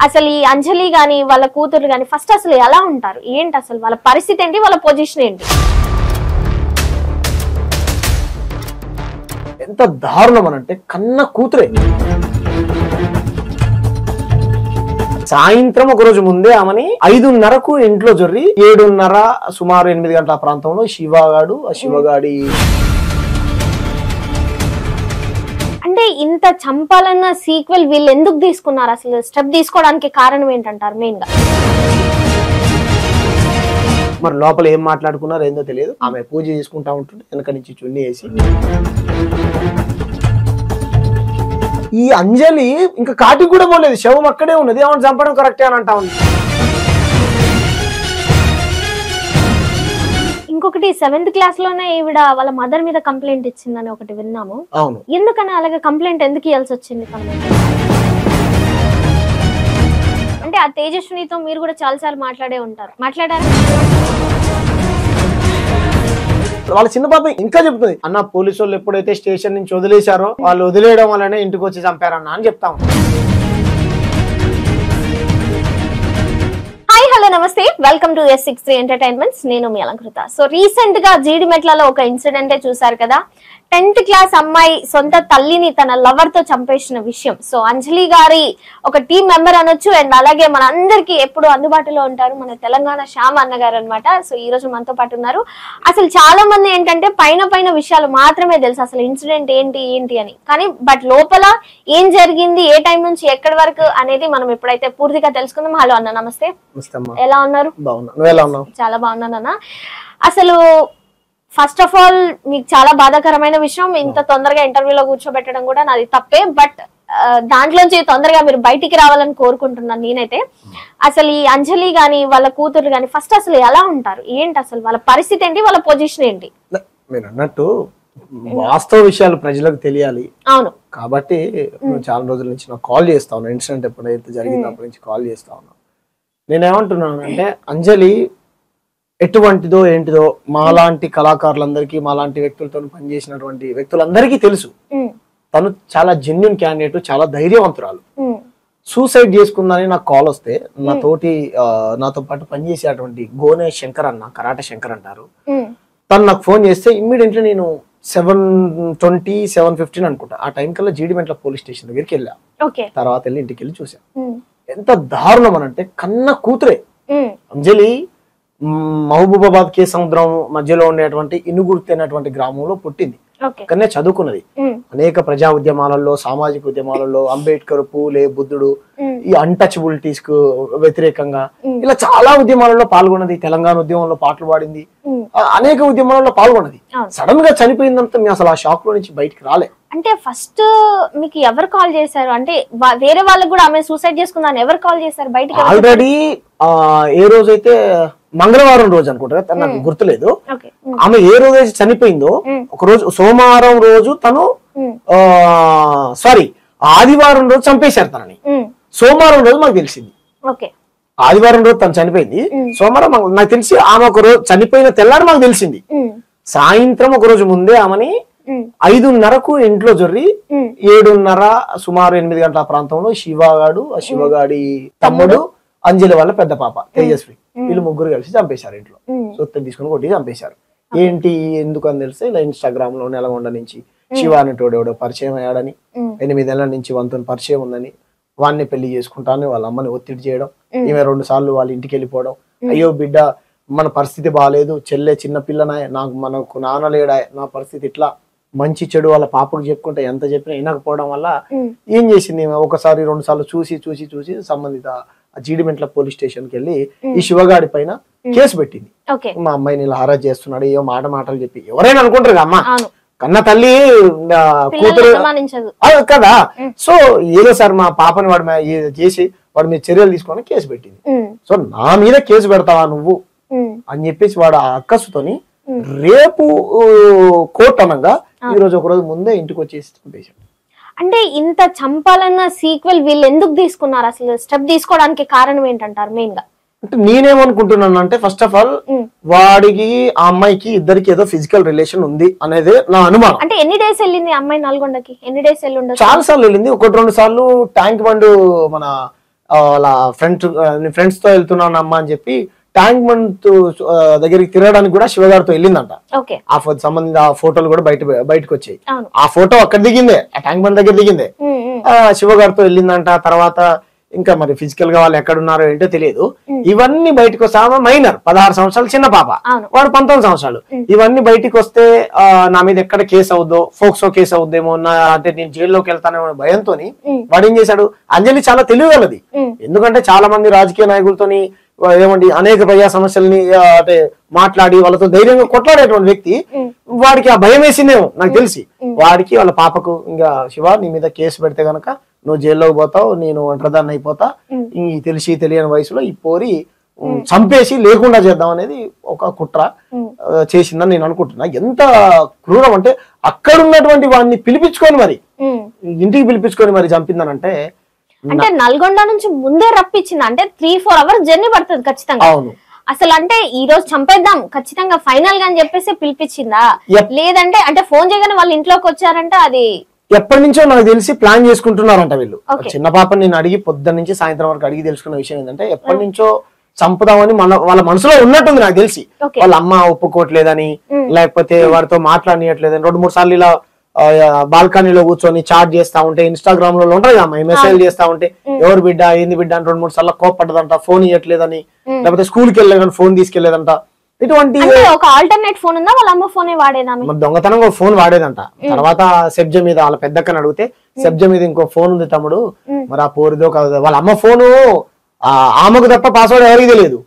అసలు ఈ అంజలి గాని వాళ్ళ కూతురు గాని ఫస్ట్ అసలు ఎలా ఉంటారు, ఏంటి అసలు వాళ్ళ పరిస్థితి ఏంటి, వాళ్ళ పొజిషన్ ఏంటి? ఎంత దారుణం అనంటే కన్న కూతురే. సాయంత్రం ఒక రోజు ముందే ఆమెని 5:30కు ఇంట్లో జొర్రి 7:30 సుమారు 8 గంటల ప్రాంతంలో శివగాడు ఆ శివగాడి అంటే ఇంత చంపాలన్న సీక్వెల్ వీళ్ళు ఎందుకు తీసుకున్నారు, అసలు స్టెప్ తీసుకోవడానికి కారణం ఏంటంటారు మెయిన్ గా? మరి లోపల ఏం మాట్లాడుకున్నారో ఏందో తెలియదు. ఆమె పూజ చేసుకుంటా ఉంటుంటే వెనక నుంచి చున్నీ వేసి ఈ అంజలి ఇంకా కాటికి కూడా పోలేదు, శవం అక్కడే ఉన్నది. ఆమెను చంపడం కరెక్టే అని అంటా ఉంది. ఇంకొకటి 7th క్లాస్ లోనే ఈవిడ వాళ్ళ మదర్ మీద కంప్లైంట్ ఇచ్చిందని ఒకటి విన్నాము. అవును, ఎందుకని అలాగే కంప్లైంట్ ఎందుకు ఇవ్వాల్సి వచ్చింది? అంటే ఆ తేజస్వినితో మీరు కూడా చాలా సార్లు మాట్లాడారా? వాళ్ళ చిన్న పాప ఇంకా చెప్తుంది, అన్న పోలీసు వాళ్ళు ఎప్పుడైతే స్టేషన్ నుంచి వదిలేశారో వాళ్ళు వదిలేయడం వల్లనే ఇంటికి వచ్చి చంపారన్న అని చెప్తాం. హాయ్ హలో నమస్తే, వెల్కమ్ టు S63 ఎంటర్టైన్మెంట్స్. నేను మీ అలంకృత. సో రీసెంట్ గా జీడిమెట్లలో ఒక ఇన్సిడెంటే చూసారు కదా. 10th క్లాస్ అమ్మాయి సొంత తల్లిని తన లవర్ తో చంపేసిన విషయం. సో అంజలి గారి ఒక టీం మెంబర్ అనొచ్చు, అండ్ అలాగే మన అందరికి ఎప్పుడు అందుబాటులో ఉంటారు మన తెలంగాణ శ్యామ్ అన్న గారు అనమాట. సో ఈ రోజు మనతో పాటు ఉన్నారు. అసలు చాలా మంది ఏంటంటే పైన విషయాలు మాత్రమే తెలుసు, అసలు ఇన్సిడెంట్ ఏంటి అని. కానీ బట్ లోపల ఏం జరిగింది, ఏ టైం నుంచి ఎక్కడి వరకు అనేది మనం ఎప్పుడైతే పూర్తిగా తెలుసుకుందాం. హలో అన్న, నమస్తే. ఎలా ఉన్నారు? చాలా బాగున్నాను అన్న. అసలు ఫస్ట్ ఆఫ్ ఆల్ మీకు చాలా బాధాకరమైన విషయం, ఇంత తొందరగా ఇంటర్వ్యూలో కూర్చోబెట్టడం కూడా నాది తప్పే. బట్ దాంట్లోంచి తొందరగా మీరు బయటికి రావాలని కోరుకుంటున్నాను నేనైతే. అసలు ఈ అంజలి గాని వాళ్ళ కూతురు గాని ఫస్ట్ అసలు ఎలా ఉంటారు, ఏంటి అసలు వాళ్ళ పరిస్థితి ఏంటి, వాళ్ళ పొజిషన్ ఏంటి? మీరు అన్నట్టు వాస్తవ విషయాలు ప్రజలకు తెలియాలి. అవును, కాబట్టి చాలా రోజుల నుంచి నాకు కాల్ చేస్తా ఉన్నా. ఇన్సిడెంట్ ఎప్పుడైతే జరిగిందో అప్పటి నుంచి కాల్ చేస్తా ఉన్నా. నేనేమంటున్నాను అంటే అంజలి ఎటువంటిదో ఏంటిదో మాలాంటి కళాకారులందరికీ, మాలాంటి వ్యక్తులతో పనిచేసినటువంటి వ్యక్తులందరికీ తెలుసు. తను చాలా జెన్యున్ క్యాండిడేట్, చాలా ధైర్యవంతురాలు. సూసైడ్ చేసుకుందని నాకు కాల్ వస్తే నాతో పాటు పనిచేసేటువంటి గోనే శంకర్ అన్న, కరాటే శంకర్ అంటారు, తను నాకు ఫోన్ చేస్తే ఇమ్మీడియట్లీ నేను 7:20, 7:15 అనుకుంటా ఆ టైం కల్లా జీడిమెట్ల పోలీస్ స్టేషన్ దగ్గరికి వెళ్ళా. తర్వాత వెళ్ళి ఇంటికి వెళ్ళి చూసా. ఎంత దారుణం అనంటే కన్న కూతురే. అంజలి మహబూబాబాద్ కే సముద్రం మధ్యలో ఉండేటువంటి ఇనుగుర్తి అనేటువంటి గ్రామంలో పుట్టింది. అక్కడనే చదువుకున్నది. అనేక ప్రజా ఉద్యమాలలో, సామాజిక ఉద్యమాలలో, అంబేద్కర్, పూలే, బుద్ధుడు, ఈ అన్టచబిలిటీస్ కు వ్యతిరేకంగా ఇలా చాలా ఉద్యమాలలో పాల్గొన్నది. తెలంగాణ ఉద్యమంలో పాటలు పాడింది, అనేక ఉద్యమాలలో పాల్గొన్నది. సడన్ గా చనిపోయిందంతా మేము అసలు ఆ షాక్ లో నుంచి బయటికి రాలే. అంటే ఫస్ట్ మీకు ఎవరు కాల్ చేశారు? అంటే వేరే వాళ్ళకి కూడా ఆమె సూసైడ్ చేసుకుందని ఎవరు కాల్ చేశారు బయటికి? ఆల్రెడీ ఏ రోజైతే మంగళవారం రోజు అనుకుంటా, నాకు గుర్తులేదు. ఆమె ఏ రోజు అయితే చనిపోయిందో ఒక రోజు సోమవారం రోజు తను ఆదివారం రోజు చంపేశారు తనని. సోమవారం రోజు మాకు తెలిసింది. ఆదివారం రోజు తను చనిపోయింది, సోమవారం నాకు తెలిసి ఆమె ఒక రోజు చనిపోయిన తెల్లారి మాకు తెలిసింది. సాయంత్రం ఒక రోజు ముందే ఆమెని 5:30కు ఇంట్లో జొర్రి 7:30 సుమారు 8 గంటల ప్రాంతంలో శివగాడు ఆ శివగాడి తమ్ముడు అంజలి వాళ్ళ పెద్ద పాప తేజస్వి, వీళ్ళు ముగ్గురు కలిసి చంపేశారు. ఇంట్లో సొత్తు తీసుకుని కొట్టి చంపేశారు. ఏంటి ఎందుకు అని తెలిస్తే ఇలా ఇన్స్టాగ్రామ్ లో నెలగొండ నుంచి శివ అనేటోడు ఎవడో పరిచయం అయ్యాడని, 8 ఏళ్ల నుంచి వంతున పరిచయం ఉందని, వాడిని పెళ్లి చేసుకుంటానని వాళ్ళ అమ్మని ఒత్తిడి చేయడం, ఈమె 2 సార్లు వాళ్ళ ఇంటికి వెళ్ళిపోవడం. అయ్యో బిడ్డ మన పరిస్థితి బాగాలేదు, చెల్లె చిన్న పిల్లనాయ, మనకు నాన్న లేడాయ, నా పరిస్థితి ఇట్లా, మంచి చెడు వాళ్ళ పాపకు చెప్పుకుంటే ఎంత చెప్పినా వినకపోవడం వల్ల ఏం చేసింది, ఒకసారి 2 సార్లు చూసి సంబంధిత జీడిమెట్ల పోలీస్ స్టేషన్ కి వెళ్ళి ఈ శివగాడి పైన కేసు పెట్టింది. మా అమ్మాయిని ఇలా హరాజ్ చేస్తున్నాడు, ఏవో మాటలు చెప్పి. ఎవరైనా అనుకుంటారు అమ్మా, కన్న తల్లి కూతురు కదా. సో ఏదో సార్ మా పాపని వాడు చేసి వాడి మీద చర్యలు తీసుకొని కేసు పెట్టింది. సో నా మీద కేసు పెడతావా నువ్వు అని చెప్పేసి వాడు ఆ అక్కసుతోని రేపు కోర్టు అనగా ఈ రోజు ఒక రోజు ముందే ఇంటికి వచ్చేసి చంపేశాడు. అంటే ఇంత చంపాలన్న సీక్వెల్ వీళ్ళు ఎందుకు తీసుకున్నారు, అసలు స్టెప్ తీసుకోవడానికి కారణం ఏంటంటారు మెయిన్ గా? అంటే నేనేమనుకుంటున్నాను అంటే ఫస్ట్ ఆఫ్ ఆల్ వాడికి ఆ అమ్మాయికి ఇద్దరికి ఏదో ఫిజికల్ రిలేషన్ ఉంది అనేది నా అనుమానం. అంటే ఎన్ని డేస్ వెళ్ళింది అమ్మాయి నల్గొండకి? ఎన్ని డేస్ వెళ్ళి ఉండదు? చాలా సార్లు వెళ్ళింది. 1-2 సార్లు ట్యాంక్ బండ్ మన వాళ్ళ ఫ్రెండ్స్ తో వెళ్తున్నాను అమ్మ అని చెప్పి ట్యాంక్ బండ్ దగ్గరికి తిరగడానికి కూడా శివగారితో వెళ్ళిందంట. ఆ సంబంధించిన ఆ ఫోటోలు కూడా బయటకు వచ్చాయి. ఆ ఫోటో అక్కడ దిగిందే, ఆ ట్యాంక్ బండ్ దగ్గర దిగిందే, శివగారితో వెళ్ళిందంట. తర్వాత ఇంకా మరి ఫిజికల్ గా వాళ్ళు ఎక్కడున్నారో ఏంటో తెలియదు. ఇవన్నీ బయటకు వస్తా, మైనర్ 16 సంవత్సరాలు చిన్న పాప, వాడు 19 సంవత్సరాలు. ఇవన్నీ బయటకు వస్తే నా మీద ఎక్కడ కేసు అవుద్దో, ఫోక్సో కేసు అవుద్దేమో, అంటే నేను జైల్లోకి వెళ్తానేమో భయంతో వాడు ఏం చేశాడు, అంజలి చాలా తెలియగలది. ఎందుకంటే చాలా మంది రాజకీయ నాయకులతోని ఏమండి అనేక ప్రజా సమస్యల్ని అంటే మాట్లాడి వాళ్ళతో ధైర్యంగా కొట్లాడేటువంటి వ్యక్తి, వాడికి ఆ భయం వేసిందేమో నాకు తెలిసి. వాడికి వాళ్ళ పాపకు ఇంకా శివ నీ మీద కేసు పెడితే గనక నువ్వు జైల్లోకి పోతావు, నేను ఒంటరిదాన్ని అయిపోతా, ఈ తెలిసి తెలియని వయసులో ఈ పోరి చంపేసి లేకుండా చేద్దాం అనేది ఒక కుట్ర చేసిందని నేను అనుకుంటున్నా. ఎంత క్రూరం అంటే అక్కడ ఉన్నటువంటి వాడిని పిలిపించుకొని మరి ఇంటికి పిలిపించుకొని మరి చంపిందనంటే, అంటే నల్గొండ నుంచి ముందే రప్పించింది, అంటే 3-4 అవర్స్ జర్నీ పడుతుంది ఖచ్చితంగా. అవును, అసలు అంటే ఈ రోజు చంపేద్దాం ఖచ్చితంగా ఫైనల్ గా అని చెప్పేసి పిలిపించిందా, లేదంటే అంటే ఫోన్ చేయగానే వాళ్ళ ఇంట్లోకి వచ్చారంటే అది ఎప్పటి నుంచో నాకు తెలిసి ప్లాన్ చేసుకుంటున్నారంట వీళ్ళు. చిన్న పాపని నేను అడిగి పొద్దున్న నుంచి సాయంత్రం వరకు అడిగి తెలుసుకున్న విషయం ఏంటంటే, ఎప్పటి నుంచో చంపుదామని వాళ్ళ మనసులో ఉన్నట్టుంది నాకు తెలిసి. వాళ్ళ అమ్మ ఒప్పుకోవట్లేదని, లేకపోతే వారితో మాట్లాడనీయట్లేదని 2-3 సార్లు ఇలా బాల్కనీలో కూర్చొని చాట్ చేస్తా ఉంటే, ఇన్స్టాగ్రామ్ లో ఉంటాయి కదా మెసేజ్ చేస్తా ఉంటే, ఎవరు బిడ్డ ఏంది బిడ్డ అని 2-3 సార్లు కోప్పడ్డదంట, ఫోన్ ఇవ్వట్లేదని, లేకపోతే స్కూల్కి వెళ్ళలేదని ఫోన్ తీసుకెళ్లేదంట. ఇటువంటి ఒక ఆల్టర్నేట్ ఫోన్ ఉందా, వాళ్ళ అమ్మ ఫోనే వాడేదా, దొంగతనంగా ఫోన్ వాడేదంట. తర్వాత సెబ్జ మీద వాళ్ళ పెద్దక్కని అడిగితే, సెబ్జ మీద ఇంకో ఫోన్ ఉంది తమ్ముడు, మరి ఆ పోరిదో కాదు, వాళ్ళ అమ్మ ఫోను ఆమెకు తప్ప పాస్వర్డ్ ఎవరికి తెలియదు,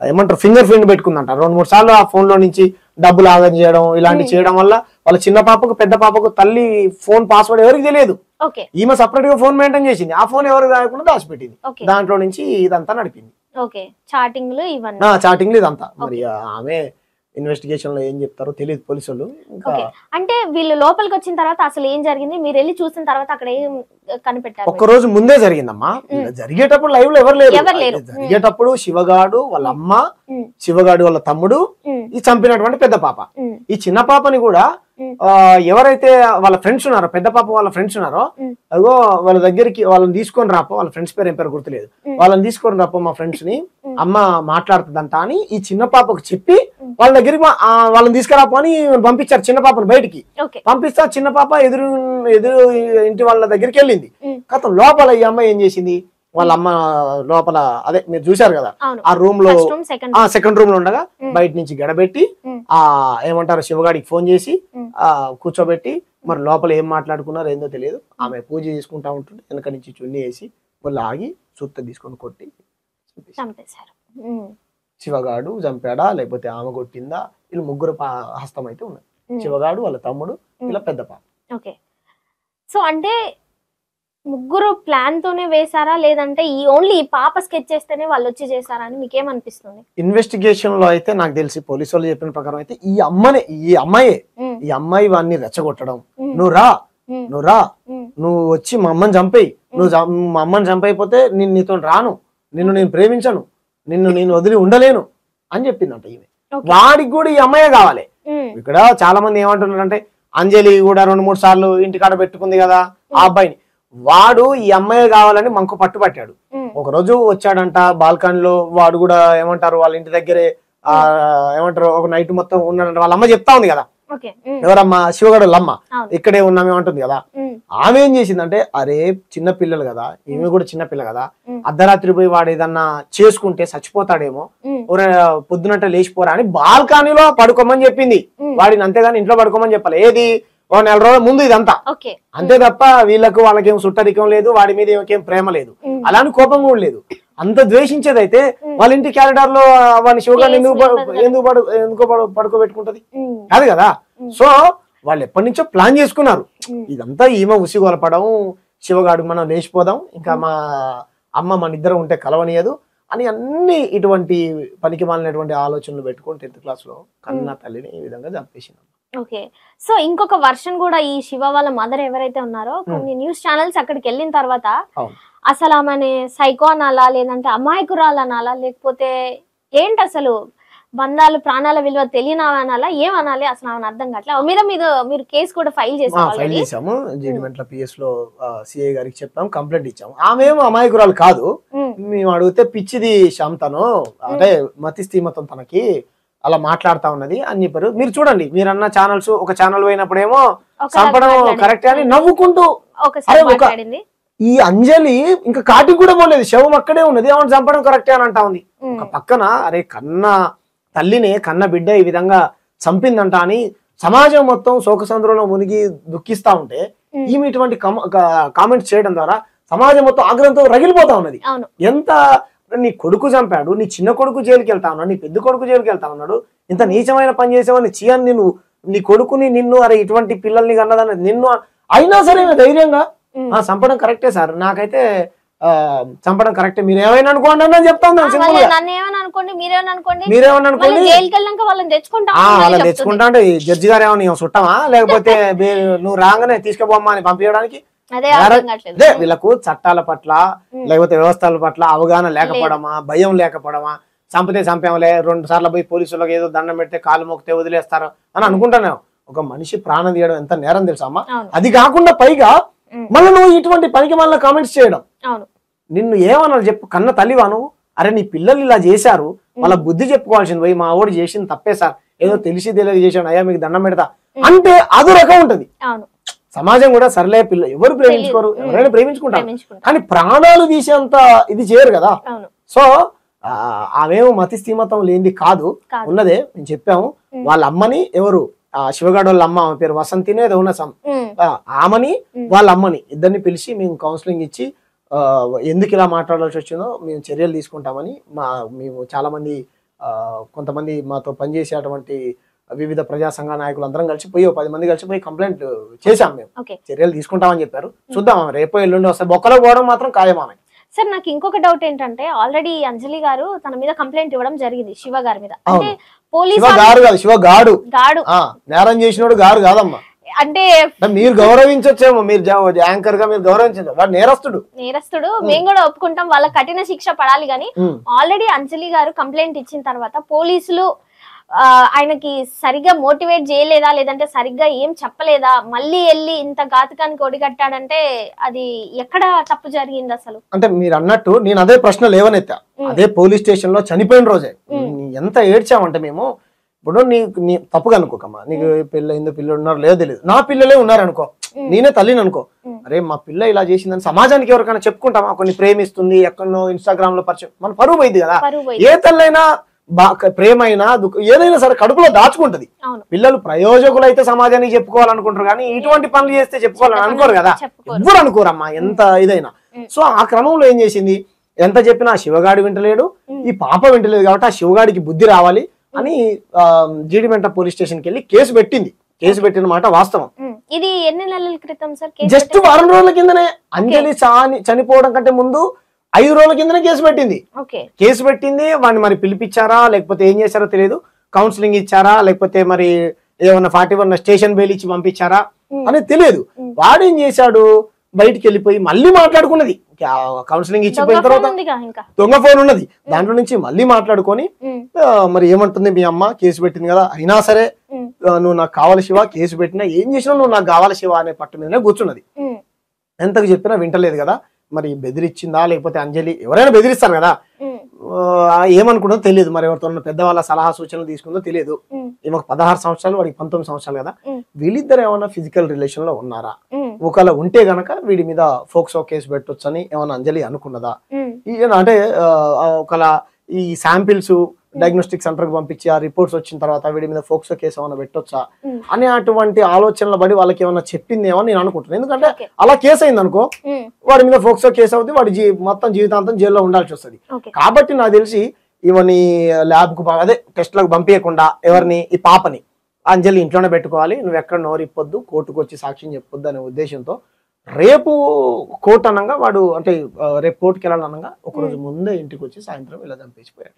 ఏమంటారు ఫింగర్ ప్రింట్ పెట్టుకుందంట. 2-3 సార్లు ఆ ఫోన్ లో నుంచి డబ్బులు ఆగం చేయడం, ఇలాంటి చేయడం వల్ల వాళ్ళ చిన్న పాపకు పెద్ద పాపకు తల్లి ఫోన్ పాస్వర్డ్ ఎవరికి తెలియదు. ఈమె సపరేట్ గా ఫోన్ మెయింటైన్ చేసింది, ఆ ఫోన్ ఎవరికి రాయకుండా దాచిపెట్టింది, దాంట్లో నుంచి ఇదంతా నడిపింది. చాటింగ్లు ఇదంతా. మరి ఆమె ఇన్వెస్టిగేషన్ లో ఏం చెప్తారో తెలియదు పోలీసులు. అంటే వీళ్ళు లోపలికి వచ్చిన తర్వాత అసలు ఏం జరిగింది, మీరు వెళ్ళి చూసిన తర్వాత అక్కడ ఏం కనిపెట్టారు? ఒక్క రోజు ముందే జరిగిందమ్మా. జరిగేటప్పుడు లైవ్ లో ఎవరు లేరు. జరిగేటప్పుడు శివగాడు వాళ్ళ అమ్మ, శివగాడు వాళ్ళ తమ్ముడు, ఈ చంపినటువంటి పెద్ద పాప, ఈ చిన్న పాపని కూడా ఎవరైతే వాళ్ళ ఫ్రెండ్స్ ఉన్నారో, పెద్ద పాప వాళ్ళ ఫ్రెండ్స్ ఉన్నారో, అదిగో వాళ్ళ దగ్గరికి వాళ్ళని తీసుకొని రాపో, వాళ్ళ ఫ్రెండ్స్ పేరు ఏం పేరు గుర్తులేదు, వాళ్ళని తీసుకొని రాపో మా ఫ్రెండ్స్ ని, అమ్మ మాట్లాడుతుందంట అని ఈ చిన్న పాపకు చెప్పి వాళ్ళ దగ్గరికి వాళ్ళని తీసుకురాపో అని పంపించారు చిన్న పాపను బయటికి. పంపిస్తే చిన్న పాప ఎదురు ఇంటి వాళ్ళ దగ్గరికి వెళ్ళింది. కథ లోపల ఈ అమ్మాయి ఏం చేసింది, వాళ్ళ అమ్మ లోపల అదే మీరు చూశారు కదా, ఆ రూమ్ లో సెకండ్ రూమ్ లో ఉండగా బయట నుంచి గడబెట్టి ఏమంటారు శివగాడికి ఫోన్ చేసి కూర్చోబెట్టి, మరి లోపల ఏం మాట్లాడుకున్నారో ఏందో తెలియదు, ఆమె పూజ చేసుకుంటా ఉంటుంటే వెనక నుంచి చున్నీ వేసి వాళ్ళు ఆగి సుత్త తీసుకొని కొట్టి చంపేశారు. శివగాడు చంపాడా లేకపోతే ఆమె కొట్టిందా, వీళ్ళు ముగ్గురు హస్తం అయితే ఉన్నది, శివగాడు వాళ్ళ తమ్ముడు ఇలా పెద్ద పాప. సో అంటే ముగ్గురు ప్లాన్ తోనే వేసారా, లేదంటే ఈ ఓన్లీ ఈ పాప స్కెచ్ చేస్తేనే వాళ్ళు వచ్చి చేశారా అని మీకేమనిపిస్తుంది? ఇన్వెస్టిగేషన్ లో అయితే నాకు తెలిసి పోలీసు వాళ్ళు చెప్పిన ప్రకారం అయితే ఈ అమ్మాయి వాడిని రెచ్చగొట్టడం, నువ్వు రా నువ్వు వచ్చి మా అమ్మని చంపేయి, మా అమ్మని చంపైపోతే నేను నీతో రాను, నేను ప్రేమించను, నేను వదిలి ఉండలేను అని చెప్పిందంట ఈమె. వాడికి కూడా ఈ అమ్మాయే కావాలి. ఇక్కడ చాలా మంది ఏమంటున్నారంటే, అంజలి కూడా 2-3 సార్లు ఇంటికాడ పెట్టుకుంది కదా ఆ అబ్బాయిని, వాడు ఈ అమ్మాయి కావాలని మనకు పట్టుబట్టాడు. ఒక రోజు వచ్చాడంట బాల్కనీలో, వాడు కూడా ఏమంటారు వాళ్ళ ఇంటి దగ్గరే ఏమంటారు ఒక నైట్ మొత్తం ఉన్నాడంట. వాళ్ళ అమ్మ చెప్తా ఉంది కదా, ఎవరమ్మా శివగడు అమ్మ ఇక్కడే ఉన్నామే అంటుంది కదా. ఆమె ఏం చేసిందంటే, అరే చిన్న పిల్లలు కదా, ఈమె కూడా చిన్న పిల్ల కదా, అర్ధరాత్రి పోయి వాడు ఏదన్నా చేసుకుంటే చచ్చిపోతాడేమో, పొద్దునట్ట లేచిపోరా అని బాల్కనీలో పడుకోమని చెప్పింది వాడిని, అంతేగాని ఇంట్లో పడుకోమని చెప్పాలి. ఏది 1 నెల రోజుల ముందు ఇదంతా, అంతే తప్ప వాళ్ళకేం సుట్టరికం లేదు, వాడి మీద ఏం ప్రేమ లేదు, అలాని కోపం కూడా లేదు. అంత ద్వేషించేదైతే వాళ్ళ ఇంటి క్యారిడార్ లో వాడిని శివగాడిని ఎందుకు పడుకోబెట్టుకుంటది కాదు కదా. సో వాళ్ళు ఎప్పటి నుంచో ప్లాన్ చేసుకున్నారు. ఇదంతా ఈమె ఉసిగొలపడం, శివగాడు మనం లేచిపోదాం, ఇంకా మా అమ్మ మన ఇద్దరం ఉంటే కలవనియదు అని అన్ని ఇటువంటి పనికి మాలినటువంటి ఆలోచనలు పెట్టుకొని 10th క్లాస్ లో కన్న తల్లిని ఈ విధంగా చంపేసింది. ఓకే, సో ఇంకొక వర్షన్ కూడా ఈ శివ వాళ్ళ మదర్ ఎవరైతే ఉన్నారో, కొన్ని న్యూస్ ఛానల్స్ అక్కడికి వెళ్ళిన తర్వాత అసలు ఆమె సైకో అనాలా, లేదంటే అమాయకురాలు అనాలా, లేకపోతే ఏంటి అసలు బంధాలు ప్రాణాల విలువ తెలియనాలా ఏమనాలి అసలు ఆమెను అర్థం కావట్లేదు. మీరు కేసు కూడా ఫైల్ చేసాము. జీడిమెంట్ల పిఎస్ లో సిఐ గారికి చెప్పాము, కంప్లైంట్ ఇచ్చాము. ఆమె అమాయకురాలు కాదు. మేము అడిగితే పిచ్చిది శాంతను, అంటే మతి స్థీమతం తనకి, అలా మాట్లాడుతా ఉన్నది అని చెప్పారు. మీరు చూడండి, మీరన్న ఛానల్స్, ఒక ఛానల్ పోయినప్పుడేమో చంపడం కరెక్ట్ అని నవ్వుకుంటూ, ఈ అంజలి ఇంకా కాటికి కూడా పోలేదు, శవం అక్కడే ఉన్నది, ఆమెను చంపడం కరెక్టే అని అంటా ఉంది. ఒక పక్కన అరే కన్న తల్లిని కన్న బిడ్డ ఈ విధంగా చంపిందంట అని సమాజం మొత్తం శోకసంద్రంలో మునిగి దుఃఖిస్తా ఉంటే ఈమె ఇటువంటి కామెంట్స్ చేయడం ద్వారా సమాజం మొత్తం ఆగ్రహంతో రగిలిపోతా ఉన్నది. ఎంత నీ కొడుకు చంపాడు, నీ చిన్న కొడుకు జైలుకి వెళ్తా ఉన్నాడు, నీ పెద్ద కొడుకు జైలుకి వెళ్తా ఉన్నాడు, ఇంత నీచమైన పని చేసావని చీయని నువ్వు, నీ కొడుకుని నిన్ను, అరే ఇటువంటి పిల్లల్ని కన్నదని నిన్ను, అయినా సరే ధైర్యంగా చంపడం కరెక్టే సార్, నాకైతే చంపడం కరెక్టే, మీరు ఏమైనా అనుకోండి అని చెప్తాను. వాళ్ళని తెచ్చుకుంటా అంటే జడ్జి గారు ఏమన్నా చుట్టమా, లేకపోతే నువ్వు రాగానే తీసుకుపోమ్మా అని పంపించడానికి? అదే వీళ్ళకు చట్టాల పట్ల లేకపోతే వ్యవస్థల పట్ల అవగాహన లేకపోవడమా, భయం లేకపోవడమా, చంపితే చంపేమలే, 2 సార్లు పోయి పోలీసులకు ఏదో దండం పెడితే కాలు మొక్కితే వదిలేస్తారు అని అనుకుంటాను. ఒక మనిషి ప్రాణం తీయడం ఎంత నేరం తెలుసమ్మా. అది కాకుండా పైగా మళ్ళీ నువ్వు ఇటువంటి పనికి మళ్ళీ కామెంట్స్ చేయడం, నిన్ను ఏమన్నా చెప్పు, కన్న తల్లివా నువ్వు? అరే నీ పిల్లలు ఇలా చేశారు, వాళ్ళ బుద్ధి చెప్పుకోవాల్సింది పోయి, మా ఓడి చేసింది తప్పే సార్, ఏదో తెలిసి తెలియదు చేశాను, అయ్యా మీకు దండం పెడతా అంటే అదో రకం ఉంటది. సమాజం కూడా సర్లే, పిల్ల ఎవరు ప్రేమించుకోరు, ఎవరైనా ప్రేమించుకుంటారు, కానీ ప్రాణాలు తీసేంత ఇది చేయరు కదా. సో ఆమెమో మతి స్థీమతం లేనిది కాదు, ఉన్నదే మేము చెప్పాము. వాళ్ళ అమ్మని ఎవరు, శివగాడు వాళ్ళ అమ్మ, ఆమె పేరు వసంతినే ఏదో ఉన్న ఆమెని వాళ్ళ అమ్మని ఇద్దరిని పిలిచి మేము కౌన్సిలింగ్ ఇచ్చి ఎందుకు ఇలా మాట్లాడాల్సి వచ్చిందో మేము చర్యలు తీసుకుంటామని మేము చాలా మంది, కొంతమంది మాతో పనిచేసేటువంటి వివిధ ప్రజా సంఘ నాయకులు అందరం కలిసిపోయి 10 మంది కలిసిపోయి కంప్లైంట్ చేశాం, మేము చర్యలు తీసుకుంటామని చెప్పారు. చూద్దాం, రేపో ఎల్లుండి వస్తే బొక్కలో పోవడం మాత్రం ఖాయమామే. సార్ నాకు ఇంకొక డౌట్ ఏంటంటే, ఆల్రెడీ అంజలి గారు తన మీద కంప్లైంట్ ఇవ్వడం జరిగింది శివ గారి మీద. అంటే పోలీసు శివగాడు నేరం చేసినోడు గారు కాదమ్మా, అంటే మీరు గౌరవించొచ్చేమో, మీరు యాంకర్ గా మీరు గౌరవించండి, వాడు నేరస్తుడు మేము కూడా ఒప్పుకుంటాం, వాళ్ళ కఠిన శిక్ష పడాలి. కానీ ఆల్రెడీ అంజలి గారు కంప్లైంట్ ఇచ్చిన తర్వాత పోలీసులు ఆయనకి సరిగ్గా మోటివేట్ చేయలేదా, లేదంటే సరిగ్గా ఏం చెప్పలేదా, మళ్ళీ వెళ్ళి ఇంత ఘాతకానికి ఒడిగట్టాడంటే అది ఎక్కడ తప్పు జరిగింది అసలు? అంటే మీరు అన్నట్టు నేను అదే ప్రశ్న లేవనెత్తా, అదే పోలీస్ స్టేషన్ లో చనిపోయిన రోజే ఎంత ఏడ్చామంటే మేము, ఇప్పుడు నీ తప్పుగా అనుకోకమ్మా, నీకు పిల్లలు ఉన్నారు లేదో తెలియదు, నా పిల్లలే ఉన్నారు అనుకో, నేనే తల్లిని అనుకో, అరే మా పిల్ల ఇలా చేసిందని సమాజానికి ఎవరికైనా చెప్పుకుంటామా? కొన్ని ప్రేమిస్తుంది, ఎక్కడో ఇన్స్టాగ్రామ్ లో పరిచయం, మన పరువు పోయింది కదా. ఏ తల్లైనా ప్రేమ అయినా ఏదైనా సరే కడుపులో దాచుకుంటది. పిల్లలు ప్రయోజకులు అయితే సమాజానికి చెప్పుకోవాలనుకుంటారు, కానీ ఇటువంటి పనులు చేస్తే చెప్పుకోవాలని అనుకోరు కదా, ఎవ్వరు అనుకోరమ్మా ఎంత ఇదైనా. సో ఆ క్రమంలో ఏం చేసింది, ఎంత చెప్పినా శివగాడి వింటలేడు, ఈ పాప వింటలేదు, కాబట్టి ఆ శివగాడికి బుద్ధి రావాలి అని జీడిమెంట పోలీస్ స్టేషన్ కి వెళ్ళి కేసు పెట్టింది. కేసు పెట్టిన మాట వాస్తవం. ఇది ఎన్ని నెలల క్రితం సార్? జస్ట్ 4 రోజుల కిందనే. అంజలి చనిపోవడం కంటే ముందు 5 రోజుల కిందనే కేసు పెట్టింది. వాడిని మరి పిలిపించారా లేకపోతే ఏం చేశారో తెలియదు, కౌన్సిలింగ్ ఇచ్చారా లేకపోతే మరి ఏమన్నా 41 స్టేషన్ బెయిల్ ఇచ్చి పంపించారా అనేది తెలియదు. వాడేం చేశాడు, బయటికి వెళ్ళిపోయి మళ్ళీ మాట్లాడుకున్నది. కౌన్సిలింగ్ ఇచ్చిపోయిన తర్వాత దొంగ ఫోన్ ఉన్నది, దాంట్లో నుంచి మళ్ళీ మాట్లాడుకొని మరి ఏమంటుంది మీ అమ్మ, కేసు పెట్టింది కదా, అయినా సరే నువ్వు నాకు కావాలి శివ, కేసు పెట్టినా ఏం చేసినా నువ్వు నాకు కావాలి శివ అనే పట్టు మీదనే కూర్చున్నది. ఎంతకు చెప్పినా వింటలేదు కదా. మరి బెదిరించిందా లేకపోతే అంజలి, ఎవరైనా బెదిరిస్తారు కదా, ఏమనుకుంటుందో తెలియదు, మరి ఎవరితో పెద్దవాళ్ళ సలహా సూచనలు తీసుకుందో తెలియదు. ఈమెకు 16 సంవత్సరాలు, వాడికి 19 సంవత్సరాలు కదా. వీళ్ళిద్దరు ఏమన్నా ఫిజికల్ రిలేషన్ లో ఉన్నారా? ఒకవేళ ఉంటే గనక వీడి మీద ఫోక్సో కేసు పెట్టొచ్చు అని ఏమన్నా అంజలి అనుకున్నదా? అంటే ఒకవేళ ఈ శాంపిల్స్ డయాగ్నోస్టిక్ సెంటర్ కి పంపించి ఆ రిపోర్ట్స్ వచ్చిన తర్వాత వీడి మీద ఫోక్సో కేసు ఏమైనా పెట్టొచ్చా అనే అటువంటి ఆలోచనలు పడి వాళ్ళకి ఏమన్నా చెప్పిందేమో నేను అనుకుంటున్నాను. ఎందుకంటే అలా కేసు అయింది అనుకో, వాడి మీద ఫోక్సో కేసు అవుతుంది, వాడి మొత్తం జీవితాంతం జైల్లో ఉండాల్సి వస్తుంది. కాబట్టి నాకు తెలిసి ఇవన్నీ ల్యాబ్ కు అదే టెస్ట్లకు పంపించకుండా ఎవరిని, ఈ పాపని అంజలి ఇంట్లోనే పెట్టుకోవాలి, నువ్వు ఎక్కడ నోరిప్పొద్దు, కోర్టుకు వచ్చి సాక్ష్యం చెప్పొద్దు అనే ఉద్దేశంతో రేపు కోర్టు అనగా వాడు, అంటే రేపు కోర్టుకి వెళ్ళాలనగా ఒకరోజు ముందే ఇంటికి వచ్చి సాయంత్రం ఇలా చంపేసిపోయాడు.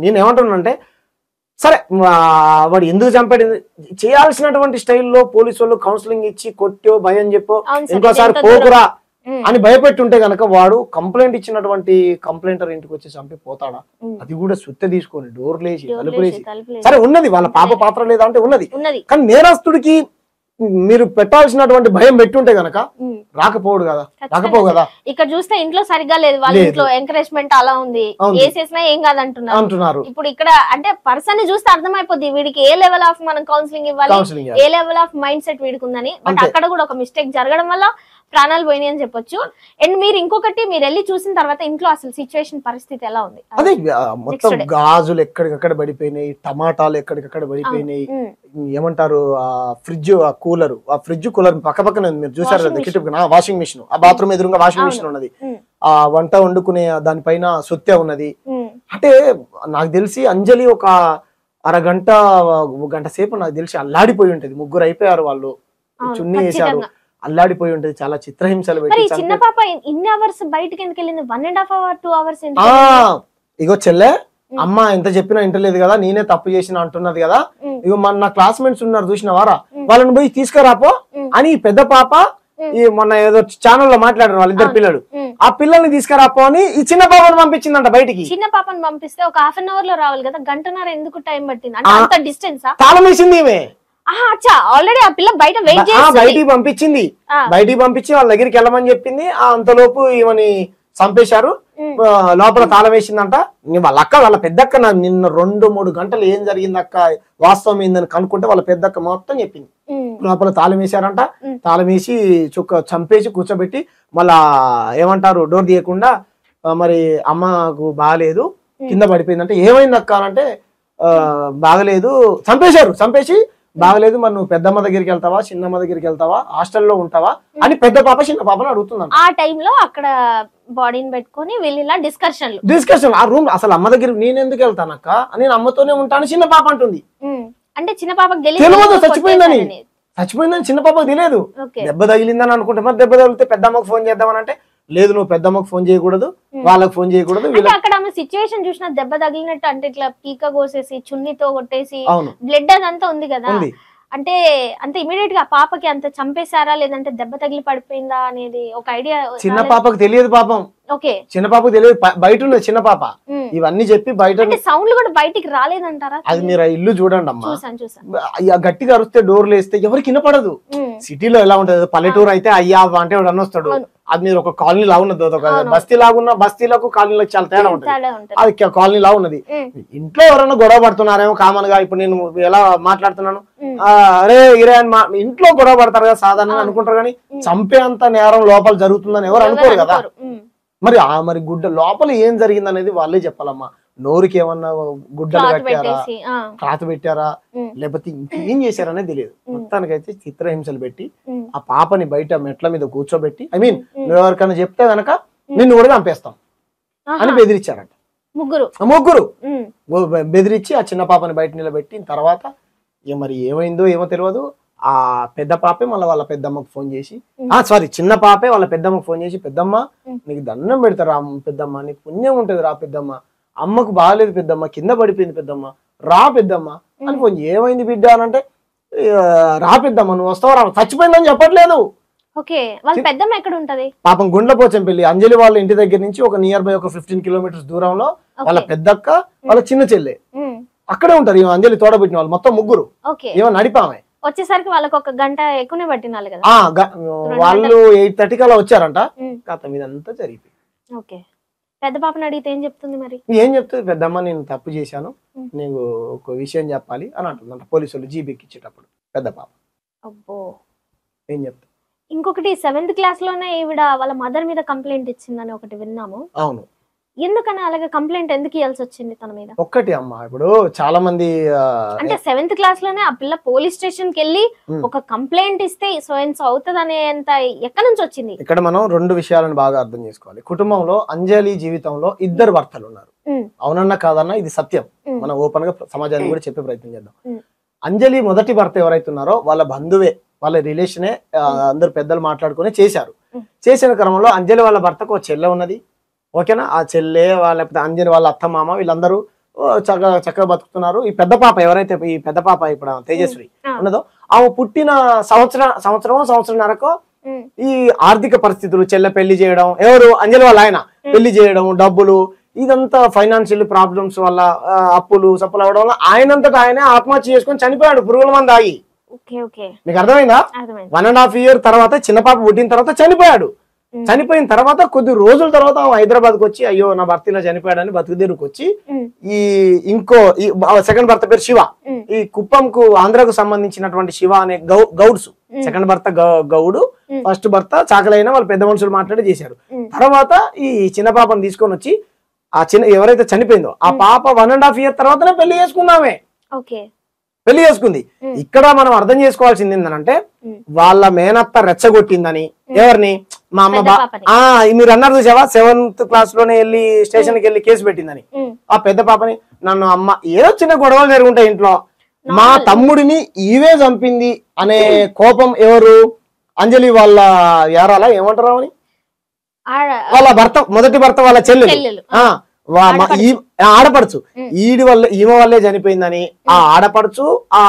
నేనేమంటున్నానంటే సరే వాడు ఎందుకు చంపాడు, చేయాల్సినటువంటి స్టైల్లో పోలీసు వాళ్ళు కౌన్సిలింగ్ ఇచ్చి కొట్టో భయం చెప్పో ఇంకోసారి పోకురా అని భయపెట్టుంటే గనక వాడు కంప్లైంట్ ఇచ్చినటువంటి కంప్లైంటర్ ఇంటికి వచ్చి చంపి పోతాడా? అది కూడా సుత్తె తీసుకొని డోర్లేసి తలుపులేసి, సరే ఉన్నది వాళ్ళ పాత్ర లేదా అంటే ఉన్నది, కానీ నేరస్తుడికి మీరు పెట్టాల్సినటువంటి భయం పెట్టుంటే గనక రాకపోవు కదా. ఇక్కడ చూస్తే ఇంట్లో సరిగ్గా లేదు, వాళ్ళ ఇంట్లో ఎంకరేజ్మెంట్ అలా ఉంది, వేసేసినా ఏం కాదు అంటున్నారు. ఇప్పుడు ఇక్కడ అంటే పర్సన్ ని చూస్తే అర్థమైపోద్ది వీడికి ఏ లెవెల్ ఆఫ్ మనం కౌన్సిలింగ్ ఇవ్వాలి, ఏ లెవెల్ ఆఫ్ మైండ్ సెట్ వీడికి ఉందని. బట్ అక్కడ కూడా ఒక మిస్టేక్ జరగడం వల్ల ప్రాణాలు పోయినాయి అని చెప్పొచ్చు. అండ్ మీరు ఇంకొకటి, మీరు వెళ్ళి చూసిన తర్వాత ఇంట్లో అసలు సిచ్యువేషన్ పరిస్థితి ఎలా ఉంది? అదే మొత్తం గాజులు ఎక్కడికక్కడ పడిపోయినాయి, టమాటాలు ఎక్కడికక్కడ పడిపోయినాయి, ఏమంటారు ఫ్రిడ్జ్ కూలర్ పక్కన మీరు చూసారు, వాషింగ్ మిషన్, ఆ బాత్రూమ్ ఎదురుగా వాషింగ్ మిషన్ ఉన్నది, ఆ వంట వండుకునే దానిపైన సొత్తె ఉన్నది. అంటే నాకు తెలిసి అంజలి ఒక గంట సేపు నాకు తెలిసి అల్లాడిపోయి ఉంటది. ముగ్గురు అయిపోయారు వాళ్ళు, చున్నీ వేశారు, అల్లాడిపోయి ఉంటది. చాలా చిత్రహింసలు పెట్టి చిన్న పాప ఇన్ని అవర్స్ బయటకి ఎందుకు వెళ్ళింది? 1.5 hours 2 hours. ఇగో చెల్లె, అమ్మ ఎంత చెప్పినా ఇంటలేదు కదా, నేనే తప్పు చేసిన అంటున్నది కదా, ఇగో మన క్లాస్మేట్స్ ఉన్నారు చూసినవారా, వాళ్ళని పోయి తీసుకురాపో అని పెద్ద పాప ఈ మొన్న ఏదో ఛానల్ లో మాట్లాడారు వాళ్ళిద్దరు పిల్లలు, ఆ పిల్లల్ని తీసుకురాపో అని ఈ చిన్న పాపను పంపించిందంట బయటికి. చిన్న పాపను పంపిస్తే ఒక 1/2 hour లో రావాలి కదా, గంటన్నర ఎందుకు టైం పట్టింది? అంత డిస్టెన్స్ తాళం వేసింది ఈమె. ఆల్రెడీ ఆ పిల్ల బయట వెయిట్ చేసి బయటికి పంపించి వాళ్ళ దగ్గరికి వెళ్ళమని చెప్పింది. అంతలోపు ఈమెని చంపేశారు, లోపల తాళం వేసిందంట. వాళ్ళ అక్క, వాళ్ళ పెద్దక్క నిన్న 2-3 గంటలు ఏం జరిగింది అక్క, వాస్తవం ఏందని కనుక్కుంటే వాళ్ళ పెద్దక్క మొత్తం చెప్పింది. లోపల తాళం వేశారంట, తాళం వేసి చంపేసి కూర్చోబెట్టి మళ్ళా ఏమంటారు డోర్ తీయకుండా, మరి అమ్మకు బాగలేదు కింద పడిపోయిందంటే, ఏమైంది అక్క అంటే బాగలేదు, చంపేసి బాగలేదు, మరి నువ్వు పెద్దమ్మ దగ్గరికి వెళ్తావా, చిన్నమ్మ దగ్గరికి వెళ్తావా, హాస్టల్లో ఉంటావా అని పెద్ద పాప చిన్న పాపను అడుగుతున్నాను. ఆ టైంలో అక్కడ బాడీని పెట్టుకుని వీళ్ళ డిస్కషన్ ఆ రూమ్. అసలు అమ్మ దగ్గర నేను ఎందుకు వెళ్తానక్క, నేను అమ్మతోనే ఉంటాను చిన్న పాప అంటుంది. అంటే చిన్న పాపకు తెలియదు చచ్చిపోయిందని చిన్న పాపకు తెలియదు. దెబ్బ తగిలిందని అనుకుంటే, మరి దెబ్బ తగిలితే పెద్దమ్మకు ఫోన్ చేద్దామని అంటే, లేదు నువ్వు పెద్దమ్మకు ఫోన్ చేయకూడదు, వాళ్ళకి ఫోన్ చేయకూడదు. అక్కడ ఆమె సిచ్యువేషన్ చూసినా దెబ్బ తగిలినట్టు, అంటే ఇట్లా పీక కోసేసి చున్నీతో కొట్టేసి బ్లడ్ అదంతా ఉంది కదా, అంటే అంత ఇమీడియట్ గా పాపకి అంత చంపేశారా లేదంటే దెబ్బ తగిలి పడిపోయిందా అనేది ఒక ఐడియా చిన్న పాపకు తెలియదు పాపం. ఓకే, చిన్న పాపకు తెలియదు, బయట ఉన్నది చిన్న పాప. ఇవన్నీ చెప్పి బయట సౌండ్ కూడా బయటికి రాలేదంటారా? అది మీరు ఆ ఇల్లు చూడండి అమ్మా, చూసాను గట్టిగా అరిస్తే డోర్లు వేస్తే ఎవరికి వినపడదు. సిటీలో ఎలా ఉంటది, పల్లెటూరు అయితే అయ్యా అంటే వాడు అన్నొస్తాడు. అది మీరు ఒక కాలనీ లా ఉన్నది, ఒక బస్తీ లాగున్న, బస్తీలకు కాలనీలకు చాలా తేడా ఉంటుంది. అది కాలనీ లా ఉన్నది. ఇంట్లో ఎవరైనా గొడవ పడుతున్నారేమో కామన్ గా, ఇప్పుడు నేను ఎలా మాట్లాడుతున్నాను, అరే ఇరే అని ఇంట్లో గొడవ పడతారు కదా సాధారణంగా అనుకుంటారు, కానీ చంపే అంత నేరం లోపల జరుగుతుందని ఎవరు అనుకోరు కదా. మరి గుడ్డ లోపల ఏం జరిగింది అనేది వాళ్ళే చెప్పాలమ్మా. నోరుకి ఏమన్నా గుడ్డలు కట్టారా, క్లాత్ పెట్టారా, లేకపోతే ఇంకేం చేశారనేది తెలియదు. మొత్తానికైతే చిత్రహింసలు పెట్టి ఆ పాపని బయట మెట్ల మీద కూర్చోబెట్టి, ఐ మీన్ నువ్వు ఎవరికైనా చెప్తే గనక నిన్ను కూడా చంపేస్తాం అని బెదిరించారంట. ముగ్గురు బెదిరించి ఆ చిన్న పాపని బయట నిలబెట్టిన తర్వాత మరి ఏమైందో ఏమో తెలియదు. ఆ పెద్ద పాపే మళ్ళీ వాళ్ళ పెద్దమ్మకు ఫోన్ చేసి, చిన్న పాపే వాళ్ళ పెద్దమ్మకు ఫోన్ చేసి, పెద్దమ్మ నీకు దండం పెడతారా పెద్దమ్మ, నీకు పుణ్యం ఉంటది రా పెద్దమ్మ, అమ్మకు బాగాలేదు పెద్దమ్మ, కింద పడిపోయింది పెద్దమ్మ, రా పెద్దమ్మ అని ఫోన్. ఏమైంది బిడ్డ అని అంటే, రా పెద్దమ్మ నువ్వు వస్తావా, రా, చచ్చిపోయిందని చెప్పట్లేదు. పాపం గుండ్లపోచంపల్లి అంజలి వాళ్ళ ఇంటి దగ్గర నుంచి ఒక నియర్ బై ఒక 15 kilometers దూరంలో వాళ్ళ పెద్దక్క వాళ్ళ చిన్న చెల్లె అక్కడే ఉంటారు. అంజలి తోడబెట్టిన వాళ్ళు మొత్తం ముగ్గురు. ఏమో నడిపామే వచ్చేసరికి వాళ్ళకి ఒక గంట ఎక్కువనే పట్టినాలి కదా. వాళ్ళు 8:30 అలా వచ్చారంట. కథ మీదంతా జరిగిపోయింది. పెద్ద పాపని అడిగితే ఏం చెప్తుంది? మరి ఏం చెప్తుంది పెద్దమ్మ, నేను తప్పు చేశాను, నీకు ఒక విషయం చెప్పాలి అని అంటుందంట పోలీసులు జీబీకి ఇచ్చేటప్పుడు. పెద్ద పాప అబ్బో ఏం చెప్తా. ఇంకొకటి 7th class లోనే ఈవిడ వాళ్ళ మదర్ మీద కంప్లైంట్ ఇచ్చిందని ఒకటి విన్నాము. అవును, ఎందుకని అలాగే కంప్లైంట్ ఎందుకు ఇవ్వాల్సి వచ్చింది తన మీద? ఒక్కటి అమ్మా, ఇప్పుడు చాలా మంది అంటే 7th class లోనే ఆ పిల్ల పోలీస్ స్టేషన్ కి వెళ్ళి ఒక కంప్లైంట్ ఇస్తే సో అవుతుంది అనేంత ఎక్కడి నుంచి వచ్చింది? ఇక్కడ మనం 2 విషయాలను బాగా అర్థం చేసుకోవాలి. కుటుంబంలో అంజలి జీవితంలో 2 భర్తలు ఉన్నారు. అవునన్నా కాదన్నా ఇది సత్యం. మనం ఓపెన్ గా సమాజానికి కూడా చెప్పే ప్రయత్నం చేద్దాం. అంజలి మొదటి భర్త ఎవరైతే ఉన్నారో వాళ్ళ బంధువే, వాళ్ళ రిలేషనే, అందరు పెద్దలు మాట్లాడుకుని చేశారు. చేసిన క్రమంలో అంజలి వాళ్ళ భర్తకు ఒక చెల్లె ఉన్నది. ఓకేనా, ఆ చెల్లె లేకపోతే అంజలి వాళ్ళ అత్త మామ వీళ్ళందరూ చక్కగా బతుకుతున్నారు. ఈ పెద్ద పాప ఎవరైతే ఈ పెద్ద పాప ఇప్పుడు తేజస్వి ఉన్నదో, ఆమె పుట్టిన సంవత్సరంన్నరకు ఈ ఆర్థిక పరిస్థితులు, చెల్లె పెళ్లి చేయడం, ఎవరు అంజలి వాళ్ళ ఆయన పెళ్లి చేయడం, డబ్బులు, ఇదంతా ఫైనాన్షియల్ ప్రాబ్లమ్స్ వల్ల అప్పులు సప్పులు అవడం వల్ల ఆయనంతటా ఆయనే ఆత్మహత్య చేసుకొని చనిపోయాడు పురుగుల మంది ఆగి. మీకు అర్థమైందా? 1.5 year తర్వాత చిన్న పాప పుట్టిన తర్వాత చనిపోయాడు. చనిపోయిన తర్వాత కొద్ది రోజుల తర్వాత హైదరాబాద్కి వచ్చి అయ్యో నా భర్త ఇలా చనిపోయాడని బతుకుదేరుకు వచ్చి ఈ ఇంకో సెకండ్ భర్త పేరు శివ, ఈ కుప్పంకు ఆంధ్రకు సంబంధించినటువంటి శివ అనే గౌడ్స్, సెకండ్ భర్త గౌడు, ఫస్ట్ భర్త చాకలైన వాళ్ళు పెద్ద మనుషులు మాట్లాడి చేశారు. తర్వాత ఈ చిన్న పాపను తీసుకొని వచ్చి ఆ ఎవరైతే చనిపోయిందో ఆ పాప 1.5 year తర్వాతనే పెళ్లి చేసుకుందామే, పెళ్లి చేసుకుంది. ఇక్కడ మనం అర్థం చేసుకోవాల్సింది ఏంటంటే వాళ్ళ మేనత్త రెచ్చగొట్టిందని. ఎవరిని? మా అమ్మ మీరు అన్నారు చూసావా, 7th class లోనే వెళ్ళి స్టేషన్ కి వెళ్ళి కేసు పెట్టిందని. ఆ పెద్ద పాపని నన్ను అమ్మ ఏదో చిన్న గొడవలు జరుగుంటాయి ఇంట్లో, మా తమ్ముడిని ఈవే చంపింది అనే కోపం ఎవరు? అంజలి వాళ్ళ యారాల ఏమంటారు అని, వాళ్ళ భర్త, మొదటి భర్త వాళ్ళ చెల్లెలు, ఆడపడుచు, ఈమె వల్లే చనిపోయిందని ఆ ఆడపడుచు, ఆ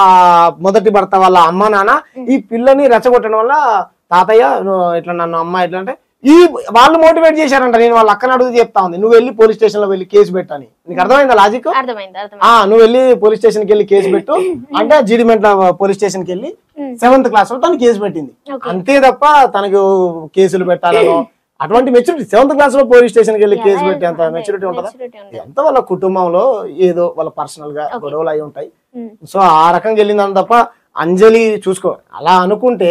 మొదటి భర్త వాళ్ళ అమ్మ నాన్న ఈ పిల్లని రెచ్చగొట్టడం వల్ల తాతయ్య ఇట్లా నన్ను అమ్మ ఇట్లా అంటే వాళ్ళు మోటివేట్ చేశారంట. నేను వాళ్ళ అక్కని అడుగు చెప్తా ఉంది, నువ్వు వెళ్ళి పోలీస్ స్టేషన్ లో వెళ్ళి కేసు పెట్టని. నీకు అర్థమైందా లాజిక్? నువ్వు వెళ్ళి పోలీస్ స్టేషన్ కి వెళ్ళి కేసు పెట్టు అంటే జీడిమెంట్ల పోలీస్ స్టేషన్ కి వెళ్ళి 7th class లో తను కేసు పెట్టింది. అంతే తప్ప తనకు కేసులు పెట్టాలనో అటువంటి మెచ్యూరిటీ 7th class లో పోలీస్ స్టేషన్ కి వెళ్ళి కేసు పెట్టే అంత మెచ్యూరిటీ ఉంటుందా? ఎంత వాళ్ళ కుటుంబంలో ఏదో వాళ్ళ పర్సనల్ గా గొడవలు అయి ఉంటాయి. సో ఆ రకంగా వెళ్ళిందని తప్ప అంజలి చూసుకో. అలా అనుకుంటే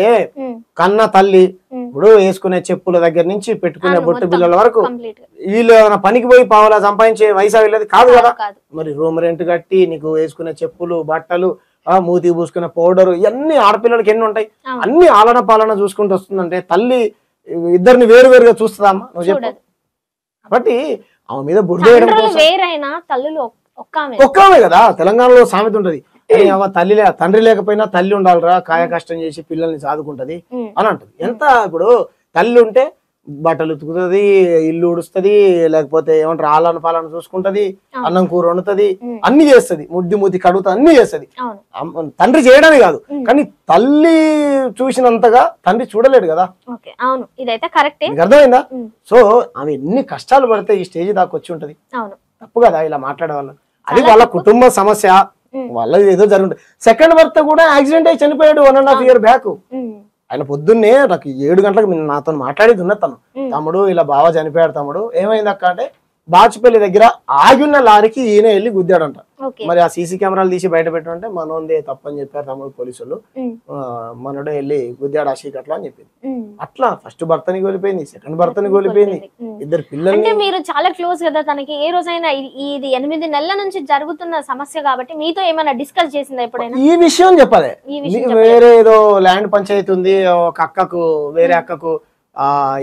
కన్న తల్లి ఇప్పుడు వేసుకునే చెప్పుల దగ్గర నుంచి పెట్టుకునే బొట్టు బిల్లల వరకు వీళ్ళు ఏమైనా పనికి పోయి పావులా సంపాదించే వయసు వెళ్ళేది కాదు కదా. మరి రూమ్ రెంట్ కట్టి నీకు వేసుకునే చెప్పులు, బట్టలు, మూతి పూసుకునే పౌడర్, ఇవన్నీ ఆడపిల్లలకి ఎన్ని ఉంటాయి. అన్ని ఆలన పాలన చూసుకుంటూ వస్తుందంటే తల్లి ఇద్దరిని వేరు వేరుగా చూస్తుందమ్మా నువ్వు చెప్పు. కాబట్టి ఆమె మీద బుర్ర ఒక్కమే కదా. తెలంగాణలో సామెత ఉంటది, తండ్రి లేకపోయినా తల్లి ఉండాలిరా, కాయ కష్టం చేసి పిల్లల్ని సాదుకుంటది అని అంటది. ఎంత ఇప్పుడు తల్లి ఉంటే బట్టలు ఉతుకుతుంది, ఇల్లు ఉడుస్తుంది, లేకపోతే ఏమంటారు ఆలన పాలన చూసుకుంటది, అన్నం కూర వండుతుంది, అన్ని చేస్తుంది, ముద్ది కడుగుతుంది, అన్ని చేస్తుంది. తండ్రి చేయడమే కాదు, కానీ తల్లి చూసినంతగా తండ్రి చూడలేడు కదా. అర్థమైందా? సో ఆమె ఎన్ని కష్టాలు పడితే ఈ స్టేజ్ దాకా వచ్చి ఉంటది. తప్పు కదా ఇలా మాట్లాడే వాళ్ళు. అది వాళ్ళ కుటుంబ సమస్య, వాళ్ళ ఏదో జరుగుతుంది. సెకండ్ భర్త కూడా యాక్సిడెంట్ అయి చనిపోయాడు 1.5 year బ్యాక్. ఆయన పొద్దున్నే నాకు 7 గంటలకు నాతో మాట్లాడేది ఉన్న తను, తమ్ముడు ఇలా బాగా చనిపోయాడు తమ్ముడు, ఏమైంది అక్క అంటే బాచుపల్లి దగ్గర ఆగిన్న లారీకి ఈయన వెళ్ళి గుద్దాడంట. మరి ఆ సీసీ కెమెరాలు తీసి బయట పెట్టమంటే మనోందే తప్పని చెప్పారు తమ్ముడు పోలీసులు, మనోడే వెళ్ళి గుద్దాడు ఆ చీకట్లో అని చెప్పింది. అట్లా ఫస్ట్ భర్తని కోల్పోయింది, సెకండ్ భర్తని కోల్పోయింది, ఇద్దరు పిల్లలు. మీరు చాలా క్లోజ్ కదా తనకి. ఏ రోజైనా ఇది 8 నెలల నుంచి జరుగుతున్న సమస్య కాబట్టి మీతో ఏమైనా డిస్కస్ చేసిందా ఎప్పుడైనా? ఈ విషయం చెప్పలే. వేరే ఏదో ల్యాండ్ పంచాయతీ ఉంది, ఒక అక్కకు వేరే అక్కకు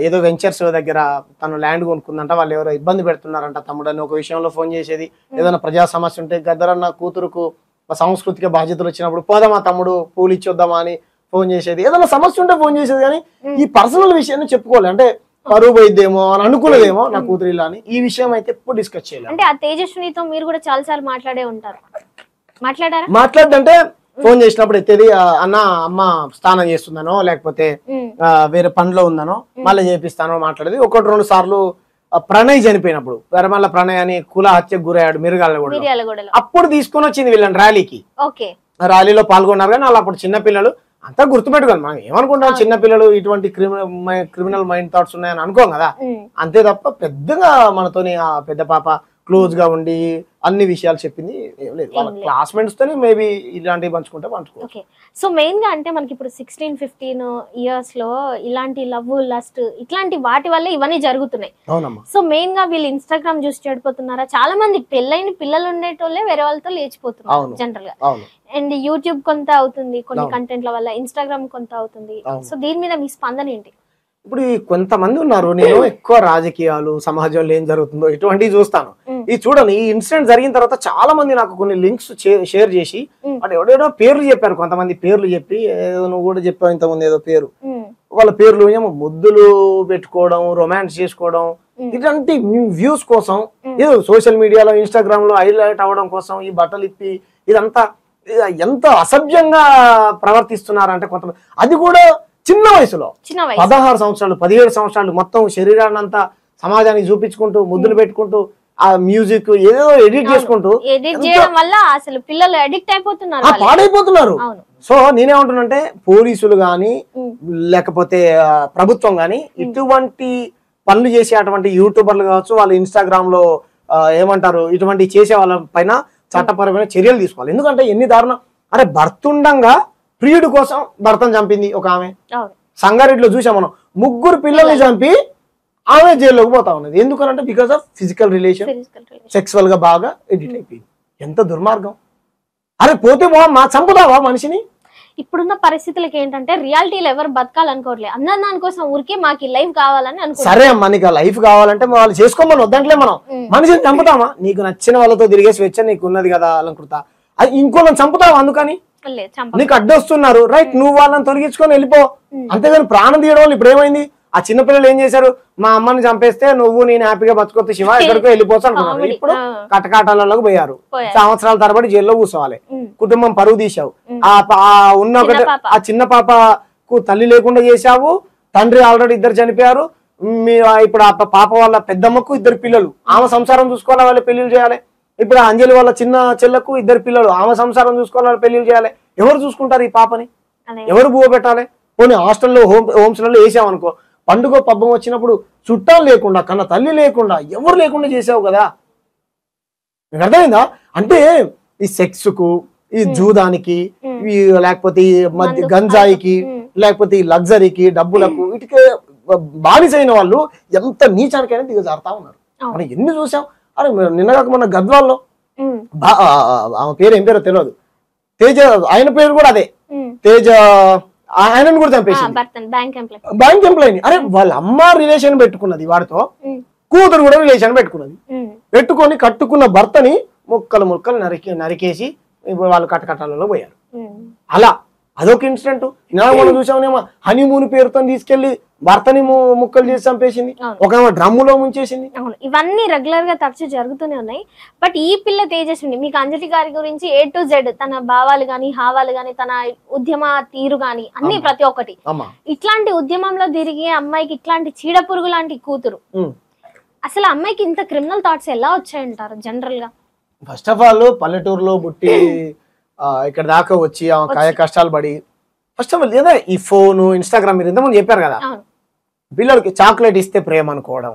ఏదో వెంచర్స్ దగ్గర తను ల్యాండ్ కొనుక్కుందంట, వాళ్ళు ఎవరో ఇబ్బంది పెడుతున్నారంట తమ్ముడు అని ఒక విషయంలో ఫోన్ చేసేది. ఏదైనా ప్రజా సమస్య ఉంటే గద్దరన్న కూతురుకు సాంస్కృతిక బాధ్యతలు వచ్చినప్పుడు పోదామా తమ్ముడు పూలు ఇచ్చొద్దామా అని ఫోన్ చేసేది. ఏదైనా సమస్య ఉంటే ఫోన్ చేసేది, కానీ ఈ పర్సనల్ విషయాన్ని చెప్పుకోవాలి అంటే పరువు పోయిద్దేమో అని అనుకునేదేమో నా కూతురు ఇలా అని. ఈ విషయం అయితే ఎప్పుడు డిస్కస్ చేయాలి. అంటే ఆ తేజస్వినితో మీరు కూడా చాలా సార్లు మాట్లాడే ఉంటారు, మాట్లాడారా? మాట్లాడంటే ఫోన్ చేసినప్పుడు ఎత్తేది అన్న అమ్మ స్నానం చేస్తుందనో లేకపోతే వేరే పనిలో ఉందనో మళ్ళీ చేపిస్తానో మాట్లాడేది. 1-2 సార్లు ప్రణయ్ చనిపోయినప్పుడు మళ్ళీ ప్రణయ్ అని కుల హత్యకు గురయ్యాడు మిర్యాలగూడలో, అప్పుడు తీసుకొని వచ్చింది వీళ్ళని ర్యాలీకి. ర్యాలీలో పాల్గొన్నారు. కానీ వాళ్ళు అప్పుడు చిన్నపిల్లలు, అంతా గుర్తుపెట్టుకోవాలి. మనం ఏమనుకుంటాం చిన్నపిల్లలు ఇటువంటి క్రిమినల్ మైండ్ థాట్స్ ఉన్నాయని అనుకోం కదా. అంతే తప్ప పెద్దగా మనతోని ఆ పెద్ద పాప క్లోజ్ గా ఉండి అన్ని విషయాలు చెప్పింది ఏం లేదు. వాళ్ళ క్లాస్మేట్స్ తోనే మేబీ ఇలాంటివి పంచుకోవచ్చు. సో మెయిన్ గా అంటే మనకి ఇప్పుడు 16-15 years లో ఇలాంటి లవ్ లస్ట్ ఇట్లాంటి వాటి వల్ల ఇవన్నీ జరుగుతున్నాయి. సో మెయిన్ గా వీళ్ళు ఇన్స్టాగ్రామ్ చూసి చెడిపోతున్నారా? చాలా మంది పెళ్ళైన పిల్లలు ఉండేటోళ్ళే వేరే వాళ్ళతో లేచిపోతున్నారు జనరల్ గా. అండ్ యూట్యూబ్ కొంత అవుతుంది కొన్ని కంటెంట్ల వల్ల, ఇన్స్టాగ్రామ్ కొంత అవుతుంది. సో దీని మీద మీ స్పందన ఏంటి? ఇప్పుడు కొంతమంది ఉన్నారు, నేను ఎక్కువ రాజకీయాలు సమాజంలో ఏం జరుగుతుందో ఇటువంటివి చూస్తాను. ఇది చూడండి, ఈ ఇన్సిడెంట్ జరిగిన తర్వాత చాలా మంది నాకు కొన్ని లింక్స్ షేర్ చేసి అంటే ఎవడేడో పేర్లు చెప్పారు. కొంతమంది పేర్లు చెప్పి ఏదో నువ్వు కూడా చెప్పావు ఇంతకుముందు ఏదో పేరు, వాళ్ళ పేర్లు ఏమో ముద్దులు పెట్టుకోవడం, రొమాన్స్ చేసుకోవడం, ఇట్లాంటి వ్యూస్ కోసం ఏదో సోషల్ మీడియాలో ఇన్స్టాగ్రామ్ లో హైలైట్ అవ్వడం కోసం ఈ బట్టలు ఇప్పి ఇదంతా ఎంత అసభ్యంగా ప్రవర్తిస్తున్నారంటే కొంతమంది. అది కూడా చిన్న వయసులో 16 సంవత్సరాలు 17 సంవత్సరాలు మొత్తం శరీరాన్ని అంతా సమాజానికి చూపించుకుంటూ ముద్దులు పెట్టుకుంటూ ఆ మ్యూజిక్ ఏదో ఎడిట్ చేసుకుంటూ ఎడిట్ చేయడం వల్ల అసలు పిల్లలు అడిక్ట్ అయిపోతున్నారు, పాడైపోతున్నారు. సో నేనేమంటున్నానంటే పోలీసులు గాని లేకపోతే ప్రభుత్వం గాని ఇటువంటి పనులు చేసే అటువంటి యూట్యూబర్లు కావచ్చు, వాళ్ళు ఇన్స్టాగ్రామ్ లో ఏమంటారు ఇటువంటి చేసే వాళ్ళ పైన చట్టపరమైన చర్యలు తీసుకోవాలి. ఎందుకంటే ఎన్ని దారుణం, అరే భర్తుండంగా ప్రియుడు కోసం భర్తను చంపింది ఒక ఆమె. సంగారెడ్డిలో చూసాం మనం, 3 పిల్లల్ని చంపి ఆమె జైల్లోకి పోతా ఉన్నది. ఎందుకనంటే because of physical relation, sexual గా బాగా ఎడిట్ అయిపోయింది. ఎంత దుర్మార్గం. అరే పోతే మా చంపుతావా మనిషిని? ఇప్పుడున్న పరిస్థితులకి ఏంటంటే రియాలిటీలో ఎవరు బతకాలనుకోవట్లేదు, అందరు దానికోసం ఊరికే మాకు లైఫ్ కావాలని అనుకో. సరే అమ్మా, నీకు లైఫ్ కావాలంటే వాళ్ళు చేసుకోమని వద్దంటలే మనం. మనిషిని చంపుతామా? నీకు నచ్చిన వాళ్ళతో తిరిగే స్వేచ్ఛ నీకు ఉన్నది కదా అలంకృత, అది ఇంకోళ్ళని చంపుతావా? అందుకని నీకు అడ్డొస్తున్నారు, రైట్, నువ్వు వాళ్ళని తొలగించుకొని వెళ్ళిపో. అంతేగాని ప్రాణం తీయడం వాళ్ళు ఇప్పుడు ఏమైంది? ఆ చిన్నపిల్లలు ఏం చేశారు, మా అమ్మని చంపేస్తే నువ్వు నేను హ్యాపీగా బతుకొత్తే శివ ఎక్కడికో వెళ్ళిపోవచ్చు అనుకున్నాను. ఇప్పుడు కటకాటాలకు పోయారు, సంవత్సరాల తరబడి జైల్లో కూర్చోవాలి, కుటుంబం పరువు తీసావు. ఉన్న ఒకటి ఆ చిన్న పాపకు తల్లి లేకుండా చేశావు, తండ్రి ఆల్రెడీ 2 చనిపోయారు. ఇప్పుడు ఆ పాప వాళ్ళ పెద్దమ్మకు 2 పిల్లలు, ఆమె సంసారం చూసుకోవాలి, వాళ్ళ పెళ్లిళ్ళు చేయాలి. ఇప్పుడు అంజలి వాళ్ళ చిన్న చెల్లకు 2 పిల్లలు, ఆమె సంసారం చూసుకోవాలి, వాళ్ళ పెళ్లిళ్ళు చేయాలి. ఎవరు చూసుకుంటారు ఈ పాపని? ఎవరు బువ్వ పెట్టాలి? పోనీ హాస్టల్లో హోమ్స్లలో వేసామనుకో, పండుగ పబ్బం వచ్చినప్పుడు చుట్టాలు లేకుండా కన్నా తల్లి లేకుండా ఎవరు లేకుండా చేసావు కదా. మీకు అర్థమైందా? అంటే ఈ సెక్స్ కు, ఈ జూదానికి, లేకపోతే ఈ మధ్య గంజాయికి, లేకపోతే ఈ లగ్జరీకి, డబ్బులకు, వీటికి బానిసైన వాళ్ళు ఎంత నీచానికైనా దిగజారుతా ఉన్నారు. మనం ఎన్ని చూసాం. అరే నిన్నగాక మన గద్వాల్లో ఆమె పేరు ఏం పేరో తెలియదు, తేజ, ఆయన పేరు కూడా అదే తేజ, ఆయనను కూడా చంపేసింది, బ్యాంక్ ఎంప్లాయీ. అరే వాళ్ళ అమ్మ రిలేషన్ పెట్టుకున్నది వాడితో, కూతురు కూడా రిలేషన్ పెట్టుకున్నది. పెట్టుకొని కట్టుకున్న భర్తని ముక్కలు నరికేసి ఇప్పుడు వాళ్ళు కట్టకట్టాలలో పోయారు. అలా అదొక ఇన్సిడెంట్. మనం చూసామనేమో హనీమూన్ పేరుతో తీసుకెళ్లి భర్తని ముక్కలు చేసి చంపేసింది, ఒక డ్రమ్ములో ముంచేసింది. ఇవన్నీ రెగ్యులర్ గా తరచు జరుగుతూనే ఉన్నాయి. బట్ ఈ పిల్ల తేజస్విని, మీకు అంజలి గారి గురించి A to Z తన భావాలు గాని, హావాలు గాని, తన ఉద్యమ తీరు గాని అన్ని ప్రతి ఒక్కటి, ఇట్లాంటి ఉద్యమంలో తిరిగే అమ్మాయికి ఇట్లాంటి చీడ పురుగు లాంటి కూతురు, అసలు అమ్మాయికి ఇంత క్రిమినల్ థాట్స్ ఎలా వచ్చాయంటారు జనరల్ గా? ఫస్ట్ ఆఫ్ ఆల్ పల్లెటూరులో పుట్టి ఇక్కడ దాకా వచ్చి కాయ కష్టాలు పడి, ఫస్ట్ ఆఫ్ ఆల్ లేదా ఈ ఫోన్ ఇన్స్టాగ్రామ్ మీరు ఇంతకుముందు చెప్పారు కదా, పిల్లలకి చాక్లెట్ ఇస్తే ప్రేమ అనుకోవడం,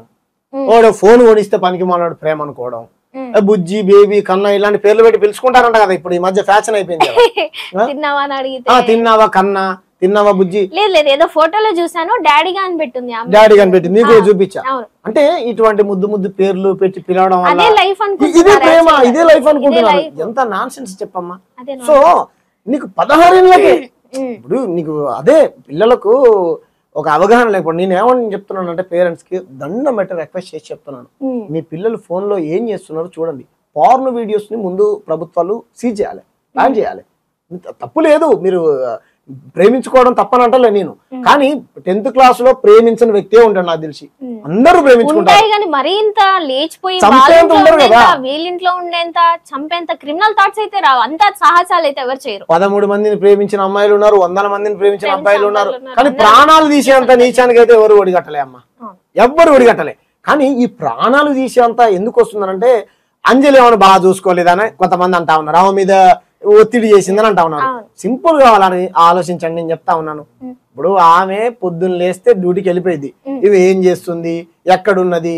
ఫోన్ ఓడిస్తే పనికి మాలాడు ప్రేమ అనుకోవడం, బుజ్జి, బేబీ, కన్నా ఇలాంటి పేర్లు పెట్టి పిలుచుకుంటారంట కదా. ఇప్పుడు ఈ మధ్య ఫ్యాషన్ అయిపోయింది. తిన్నావా కన్నా, తిన్నావా బుజ్జి, లేదు ఏదో ఫోటోలో చూసాను డాడీగా అని పెట్టింది, డాడీగా అని పెట్టింది, నీకు చూపించా. అంటే ఇటువంటి ముద్దు పేర్లు పెట్టి పిలవడం వల్ల ఇదే ప్రేమ, ఇదే లైఫ్ అనుకుంటున్నారు. ఎంత నాన్ సెన్స్ చెప్పమ్మా. సో నీకు 16 ఏళ్ళకే ఇప్పుడు నీకు అదే పిల్లలకు ఒక అవగాహన లేకపోతే నేను ఏమని చెప్తున్నాను అంటే పేరెంట్స్ కి దండం పెట్టి రిక్వెస్ట్ చేసి చెప్తున్నాను, మీ పిల్లలు ఫోన్ లో ఏం చేస్తున్నారో చూడండి. పార్న్ వీడియోస్ ని ముందు ప్రభుత్వాలు సీజ్ చేయాలి, బ్యాన్ చేయాలి. తప్పు లేదు, మీరు ప్రేమించుకోవడం తప్పని అంటలే నేను, కానీ 10th క్లాస్ లో ప్రేమించిన వ్యక్తే ఉంటాడు నాకు తెలిసి. అందరూ ప్రేమించుకుంటారు, వీళ్ళింట్లో ఉండేంత చంపేంత క్రిమినల్ థాట్స్ అయితే రావు, అంత సాహసాలు అయితే ఎవరు చేయరు. 13 మందిని ప్రేమించిన అమ్మాయిలు ఉన్నారు, 100 మందిని ప్రేమించిన అబ్బాయిలు ఉన్నారు, కానీ ప్రాణాలు తీసేంత నీచానికి అయితే ఎవరు ఒడిగట్టలే అమ్మ, ఎవ్వరు ఒడిగట్టలే. కానీ ఈ ప్రాణాలు తీసేంత ఎందుకు వస్తుందనంటే అంజలి ఏమైనా బాగా చూసుకోలేదని కొంతమంది అంటా ఉన్నారు, ఆమె మీద ఒత్తిడి చేసిందని అంటా ఉన్నారు. సింపుల్ గా వాళ్ళని ఆలోచించండి, నేను చెప్తా ఉన్నాను. ఇప్పుడు ఆమె పొద్దున్న లేస్తే డ్యూటీకి వెళ్ళిపోయింది, ఇవి ఏం చేస్తుంది, ఎక్కడున్నది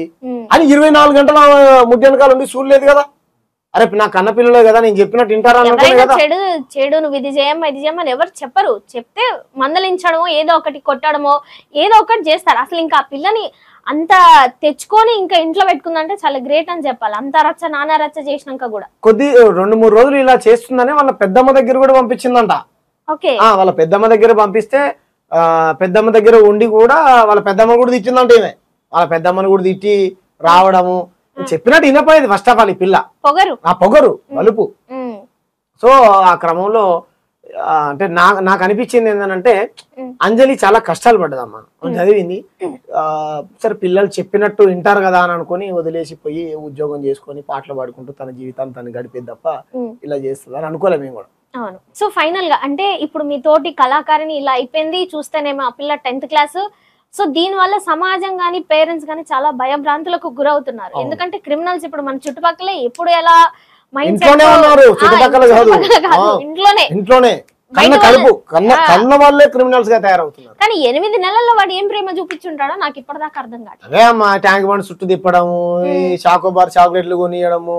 అని 24 గంటల ముడ్డి వెనకాల ఉండి చూడలేదు కదా. అరే నా కన్న పిల్లలే కదా, నేను చెప్పినట్టు వింటారా కదా. చెడు నువ్వు ఇది చేయమ్మా ఇది చేయమని ఎవరు చెప్పరు, చెప్తే మందలించడమో ఏదో ఒకటి కొట్టడమో ఏదో ఒకటి చేస్తారు. అసలు ఇంకా ఆ పిల్లని అంత తెచ్చుకొని ఇంకా ఇంట్లో పెట్టుకుందంటే చాలా గ్రేట్ అని చెప్పాలి. అంత రచ్చ నానా రచ్చ చేసినాక కూడా 2-3 రోజులు ఇలా చేస్తుందని వాళ్ళ పెద్దమ్మ దగ్గర కూడా పంపించిందంట. వాళ్ళ పెద్దమ్మ దగ్గర పంపిస్తే పెద్దమ్మ దగ్గర ఉండి కూడా వాళ్ళ పెద్దమ్మ కూడా తిట్టిందంట. ఈమె వాళ్ళ పెద్దమ్మని కూడా తిట్టి రావడము చెప్పినట్టు వినపోయేది. ఫస్ట్ ఆఫ్ ఆల్ ఈ పిల్ల పొగరు వలుపు. సో ఆ క్రమంలో అంటే నాకు అనిపించింది ఏంటంటే అంజలి చాలా కష్టాలు పడ్డదమ్మా, చదివింది. సరే పిల్లలు చెప్పినట్టు వింటారు కదా అని అనుకుని వదిలేసిపోయి ఉద్యోగం చేసుకొని పాటలు పాడుకుంటూ తన జీవితాన్ని తను గడిపేది తప్ప ఇలా చేస్తుంది అని అనుకోలే మేము కూడా. అవును. సో ఫైనల్ గా అంటే ఇప్పుడు మీ తోటి కళాకారిని ఇలా అయిపోయింది చూస్తేనేమో ఆ పిల్ల 10th క్లాస్. సో దీని వల్ల సమాజం గానీ పేరెంట్స్ గానీ చాలా భయభ్రాంతులకు గురవుతున్నారు. ఎందుకంటే క్రిమినల్స్ ఇప్పుడు మన చుట్టుపక్కలే ఎప్పుడు ఎలా మైండ్ ఇంట్లోనే ఉన్నారు, చుట్టుపక్కల కాదు, ఇంట్లోనే కన్న వాళ్ళే క్రిమినల్స్ గా తయారవుతున్నారు. కానీ 8 నెలల్లో వాడు ఏం ప్రేమ చూపించుంటాడో నాకు ఇప్పటిదాకా అర్థం కాదు. అదే అమ్మా, ట్యాంక్ బండ్ చుట్టూ తిప్పడము, ఈ చాకోబార్ చాక్లెట్లు కొనియడము,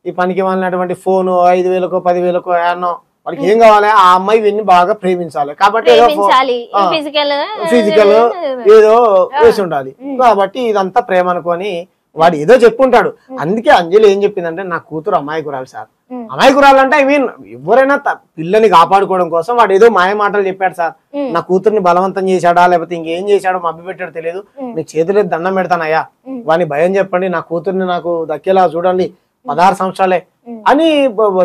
ఈ పనికి వాళ్ళటువంటి ఫోను 5,000కో 10,000కో ఏమో వాడికి ఏం కావాలి, ఆ అమ్మాయి వీడిని బాగా ప్రేమించాలి కాబట్టి ఫిజికల్ ఏదో వేసి ఉండాలి కాబట్టి ఇదంతా ప్రేమ అనుకొని వాడు ఏదో చెప్పుంటాడు. అందుకే అంజలి ఏం చెప్పిందంటే నా కూతురు అమాయకురాలు సార్. అమాయకురాలు అంటే ఐ మీన్ ఎవరైనా పిల్లని కాపాడుకోవడం కోసం వాడు ఏదో మాయ మాటలు చెప్పాడు సార్. నా కూతుర్ని బలవంతం చేశాడా లేకపోతే ఇంకేం చేశాడో మభ్య పెట్టాడు తెలియదు. మీ చేతులే దండం పెడతానయ్యా, వాడిని భయం చెప్పండి, నా కూతుర్ని నాకు దక్కేలా చూడండి, 16 సంవత్సరాలే అని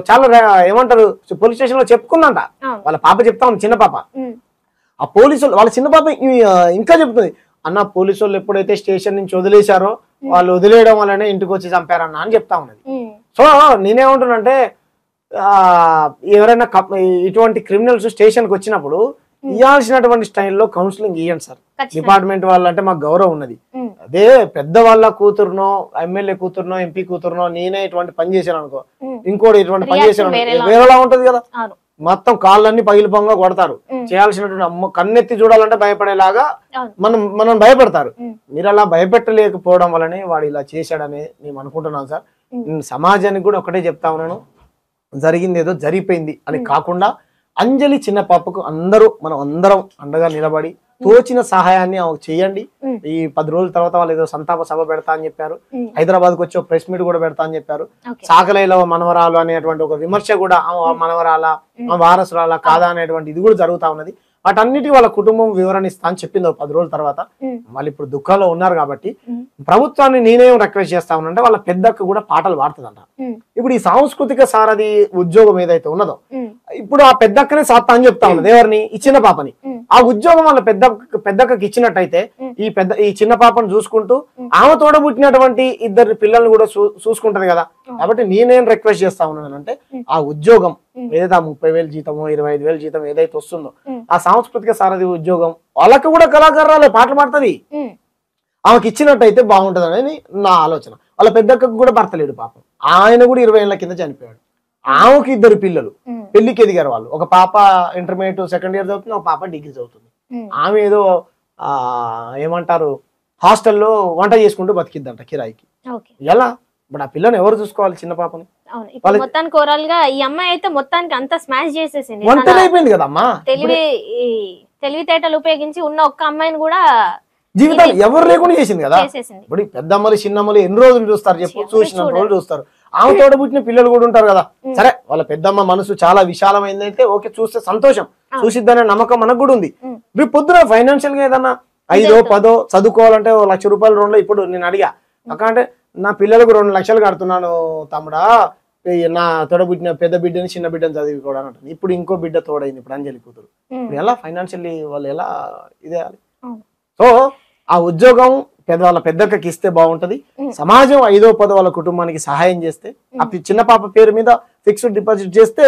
చాలా ఏమంటారు పోలీస్ స్టేషన్ లో చెప్పుకుందంట. వాళ్ళ పాప చెప్తా ఉంది, చిన్న పాప. ఆ పోలీసులు వాళ్ళ చిన్న పాప ఇంకా చెప్తుంది, అన్న పోలీసు వాళ్ళు ఎప్పుడైతే స్టేషన్ నుంచి వదిలేశారో వాళ్ళు వదిలేయడం వల్లనే ఇంటికి వచ్చి చంపారన్న అని చెప్తా ఉన్నది. సో నేనేమంటున్నానంటే ఎవరైనా ఇటువంటి క్రిమినల్స్ స్టేషన్ కి వచ్చినప్పుడు ఇవ్వాల్సినటువంటి స్టైల్లో కౌన్సిలింగ్ ఇవ్వండి సార్. డిపార్ట్మెంట్ వాళ్ళంటే మాకు గౌరవం ఉన్నది. అదే పెద్ద వాళ్ళ కూతురునో ఎమ్మెల్యే కూతురునో ఎంపీ కూతురునో నేనే ఇటువంటి పని చేశాను అనుకో, ఇంకోటి ఇటువంటి పని చేశాను వేరేలా ఉంటది కదా. మొత్తం కాళ్ళన్నీ పగిలిపోంగా కొడతారు. చేయాల్సినటువంటి కన్నెత్తి చూడాలంటే భయపడేలాగా మనం భయపడతారు. మీరు అలా భయపెట్టలేకపోవడం వల్లనే వాడు ఇలా చేశాడని నేను అనుకుంటున్నాను సార్. సమాజానికి కూడా ఒకటే చెప్తా ఉన్నాను, జరిగింది ఏదో జరిగిపోయింది అని కాకుండా అంజలి చిన్న పాపకు మనం అందరం అండగా నిలబడి తోచిన సహాయాన్ని చేయండి. ఈ 10 రోజుల తర్వాత వాళ్ళు ఏదో సంతాప సభ పెడతా అని చెప్పారు. హైదరాబాద్ కు వచ్చి ప్రెస్ మీట్ కూడా పెడతా అని చెప్పారు. సాకలైలో మనవరాలు అనేటువంటి ఒక విమర్శ కూడా మనవరాల వారసురాల కాదా అనేటువంటి ఇది కూడా జరుగుతా ఉన్నది. వాటన్నిటి వాళ్ళ కుటుంబం వివరణ ఇస్తా అని చెప్పింది 10 రోజుల తర్వాత. వాళ్ళు ఇప్పుడు దుఃఖంలో ఉన్నారు కాబట్టి ప్రభుత్వాన్ని నేనేం రిక్వెస్ట్ చేస్తా ఉన్నానంటే వాళ్ళ పెద్దక్క కూడా పాటలు పాడుతుందంట. ఇప్పుడు ఈ సాంస్కృతిక సారథి ఉద్యోగం ఏదైతే ఉన్నదో ఇప్పుడు ఆ పెద్దక్కనే సాత్తా అని చెప్తా ఉన్నది ఎవరిని, ఈ చిన్న పాపని. ఆ ఉద్యోగం వాళ్ళ పెద్దక్కకి ఇచ్చినట్టయితే ఈ చిన్న పాపను చూసుకుంటూ ఆమె తోడబుట్టినటువంటి 2 పిల్లల్ని కూడా చూసుకుంటది కదా. కాబట్టి నేనేం రిక్వెస్ట్ చేస్తా ఉన్నానంటే ఆ ఉద్యోగం ఏదైతే 30,000 జీతమో 25,000 జీతం ఏదైతే వస్తుందో ఆ సాంస్కృతిక సారథి ఉద్యోగం వాళ్ళకి కూడా కళాకారులే పాటలు పాడుతుంది, ఆమెకి ఇచ్చినట్టయితే బాగుంటది అనేది నా ఆలోచన. వాళ్ళ పెద్దక్కకు కూడా భర్త లేడు పాపం, ఆయన కూడా 20 ఏళ్ల కింద చనిపోయాడు. ఆమెకి 2 పిల్లలు పెళ్లికి ఎదిగారు వాళ్ళు. ఒక పాప ఇంటర్మీడియట్ 2nd ఇయర్ చదువుతుంది, ఒక పాప డిగ్రీ చదువుతుంది. ఆమె ఏదో ఏమంటారు హాస్టల్లో వంట చేసుకుంటూ బతికిద్దంట కిరాయికి. ఎలా ఇప్పుడు ఆ పిల్లని ఎవరు చూసుకోవాలి చిన్న పాపని? మొత్తానికి ఓవరాల్ గా ఈ అమ్మాయి అయితే మొత్తానికి అంతా స్మాష్ చేసేసింది, వంటలు అయిపోయింది కదమ్మా. తెలివితేటలు ఉపయోగించి ఉన్న ఒక్క అమ్మాయిని కూడా జీవితాలు ఎవరు లేకుండా చేసింది కదా. ఇప్పుడు పెద్దమ్మలు చిన్నమ్మలు ఎన్ని రోజులు చూస్తారు చెప్పు, చూసిన రోజులు చూస్తారు. ఆమె తోడ పుట్టిన పిల్లలు కూడా ఉంటారు కదా. సరే వాళ్ళ పెద్దమ్మ మనసు చాలా విశాలమైందైతే ఓకే, చూస్తే సంతోషం, చూసిద్దనే నమ్మకం మనకు కూడా ఉంది. రేపు పొద్దున ఫైనాన్షియల్ గా ఏదన్నా 5ో 10ో చదువుకోవాలంటే ₹1,00,000 2 ఇప్పుడు నేను అడిగా అక్క అంటే నా పిల్లలకు 2 లక్షలు కడుతున్నాను తమ్ముడా, నా తోడబుట్టిన పెద్ద బిడ్డని చిన్న బిడ్డని చదివికోవడం అంటుంది. ఇప్పుడు ఇంకో బిడ్డ తోడైంది ఇప్పుడు అంజలి కూతురు. ఇప్పుడు ఎలా ఫైనాన్షియల్లీ వాళ్ళు ఎలా ఇదేయాలి? సో ఆ ఉద్యోగం వాళ్ళ పెద్దక్కకి ఇస్తే బాగుంటది. సమాజం 5ో 10ో వాళ్ళ కుటుంబానికి సహాయం చేస్తే ఆ చిన్న పాప పేరు మీద ఫిక్స్డ్ డిపాజిట్ చేస్తే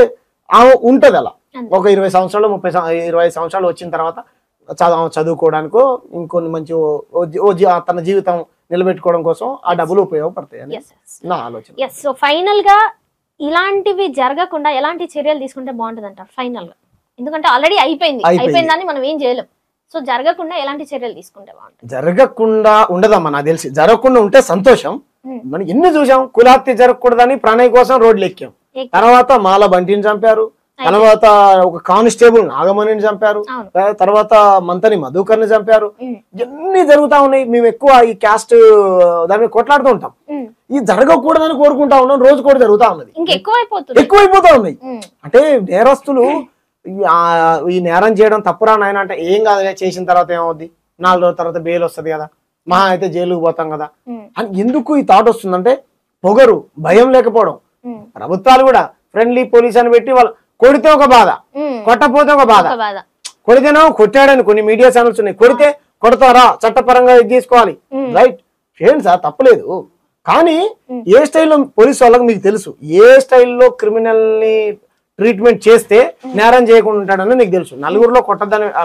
ఆమె ఉంటది. అలా ఒక 20 సంవత్సరాలు 25 సంవత్సరాలు వచ్చిన తర్వాత చదువుకోవడానికో ఇంకొన్ని మంచి తన జీవితం నిలబెట్టుకోవడం కోసం ఆ డబ్బులు ఉపయోగపడతాయి అని నా ఆలోచన. సో ఫైనల్ గా ఇలాంటివి జరగకుండా ఎలాంటి చర్యలు తీసుకుంటే బాగుంటది అంటారు ఫైనల్ గా? ఎందుకంటే ఆల్రెడీ అయిపోయిందని మనం ఏం చేయలేం. సో జరగకుండా ఎలాంటి చర్యలు తీసుకుంటే బాగుంటుంది? జరగకుండా ఉండదమ్మా నాకు తెలిసి. జరగకుండా ఉంటే సంతోషం. మనం ఎన్ని చూసాం, కులాప్తి జరగకూడదని ప్రణయ్ కోసం రోడ్లు ఎక్కాం, తర్వాత మాల బంటిని చంపారు, తర్వాత ఒక కానిస్టేబుల్ నాగమణిని చంపారు, తర్వాత మంతని మధుకర్ని చంపారు. ఇవన్నీ జరుగుతా ఉన్నాయి. మేము ఎక్కువ ఈ క్యాస్ట్ దాని మీద కొట్లాడుతూ ఉంటాం. ఇది జరగకూడదని కోరుకుంటా ఉన్నాం. రోజు కూడా జరుగుతా ఉన్నది, ఎక్కువైపోతా ఉన్నాయి. అంటే నేరస్తులు ఈ నేరం చేయడం తప్పురా నాయన అంటే ఏం కాదు, చేసిన తర్వాత ఏమవుద్ది, 4 రోజుల తర్వాత బెయిల్ వస్తుంది కదా, మహా అయితే జైలుకు పోతాం కదా అని ఎందుకు ఈ థాట్ వస్తుందంటే పొగరు, భయం లేకపోవడం. ప్రభుత్వాలు కూడా ఫ్రెండ్లీ పోలీస్ అని పెట్టి వాళ్ళు కొడితే ఒక బాధ, కొట్టపోతే ఒక బాధ. కొడితేనో కొట్టాడని కొన్ని మీడియా ఛానల్స్ ఉన్నాయి, కొడితే కొడతారా చట్టపరంగా ఇది తీసుకోవాలి, రైట్, చేయండి సార్ తప్పలేదు. కానీ ఏ స్టైల్లో పోలీసు వాళ్ళకి మీకు తెలుసు ఏ స్టైల్లో క్రిమినల్ ని ట్రీట్మెంట్ చేస్తే నేరం చేయకుండా ఉంటాడని నీకు తెలుసు. నలుగురిలో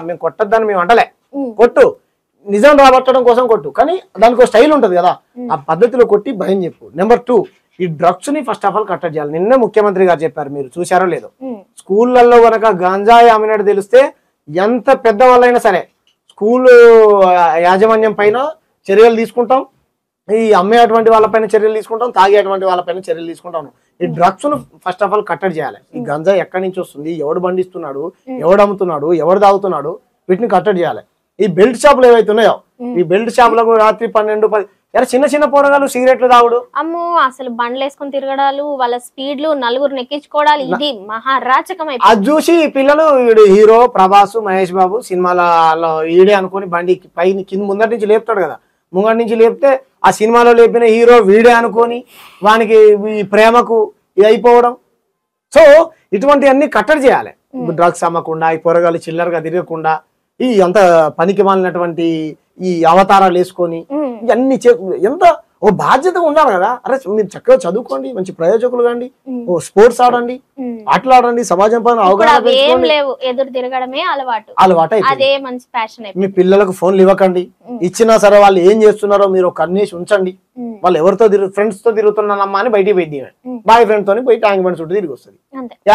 మేము కొట్టద్దని మేము అంటలే, కొట్టు, నిజం రాబట్టడం కోసం కొట్టు, కానీ దానికి స్టైల్ ఉంటది కదా, ఆ పద్ధతిలో కొట్టి భయం చెప్పు. నెంబర్ 2, ఈ డ్రగ్స్ ని ఫస్ట్ ఆఫ్ ఆల్ కట్టడి చేయాలి. నిన్న ముఖ్యమంత్రి గారు చెప్పారు, మీరు చూసారో లేదో, స్కూళ్ళల్లో గనక గంజాయి అమ్మినట్టు తెలిస్తే ఎంత పెద్ద వాళ్ళైనా సరే స్కూల్ యాజమాన్యం పైన చర్యలు తీసుకుంటాం, ఈ అమ్మేటువంటి వాళ్ళపైన చర్యలు తీసుకుంటాం, తాగేటువంటి వాళ్ళపైన చర్యలు తీసుకుంటాం. ఈ డ్రగ్స్ ను ఫస్ట్ ఆఫ్ ఆల్ కట్టడి చేయాలి. ఈ గంజాయి ఎక్కడి నుంచి వస్తుంది, ఎవడు బండిస్తున్నాడు, ఎవడు అమ్ముతున్నాడు, ఎవడు తాగుతున్నాడు, వీటిని కట్టడి చేయాలి. ఈ బెల్ట్ షాపులు ఏవైతే ఉన్నాయో, ఈ బెల్ట్ షాపులకు రాత్రి 12, 10 చిన్న చిన్న పోరగాలు సిగరెట్లు తాగుడు, అమ్మో అసలు బండ్లు వేసుకొని తిరగడాలు, వాళ్ళ స్పీడ్లు, నలుగురు నెక్కించుకోవడాలు, ఇది మహారాచకం. అది చూసి పిల్లలు వీడు హీరో ప్రభాస్, మహేష్ బాబు సినిమాలలో ఈడే అనుకుని బండి పైన కింద ముందటి నుంచి లేపుతాడు కదా, ముంగటి నుంచి లేపితే ఆ సినిమాలో లేపిన హీరో వీడే అనుకొని వానికి ఈ ప్రేమకు ఇది అయిపోవడం. సో ఇటువంటి అన్ని కట్టడి చేయాలి. డ్రగ్స్ అమ్మకుండా, ఈ పొరగాలు చిల్లరగా తిరగకుండా, ఈ అంత పనికి మాలినటువంటి ఈ అవతారాలు వేసుకొని ఇవన్నీ ఎంత ఓ బాధ్యత ఉండాలి కదా. అరే మీరు చక్కగా చదువుకోండి, మంచి ప్రయోజకులు కండి, ఓ స్పోర్ట్స్ ఆడండి, ఆటలు ఆడండి, సమాజం పైన అవగాహన అలవాటు అదే మంచి ప్యాషన్. మీ పిల్లలకు ఫోన్లు ఇవ్వకండి, ఇచ్చినా సరే వాళ్ళు ఏం చేస్తున్నారో మీరు ఒక కన్నేసి ఉంచండి. వాళ్ళు ఎవరితో ఫ్రెండ్స్ తో తిరుగుతున్నానమ్మా అని బయటికి పోయి బాయ్ ఫ్రెండ్ తోని పోయి ట్యాంక్ బండ్ చుట్టూ తిరిగి వస్తుంది.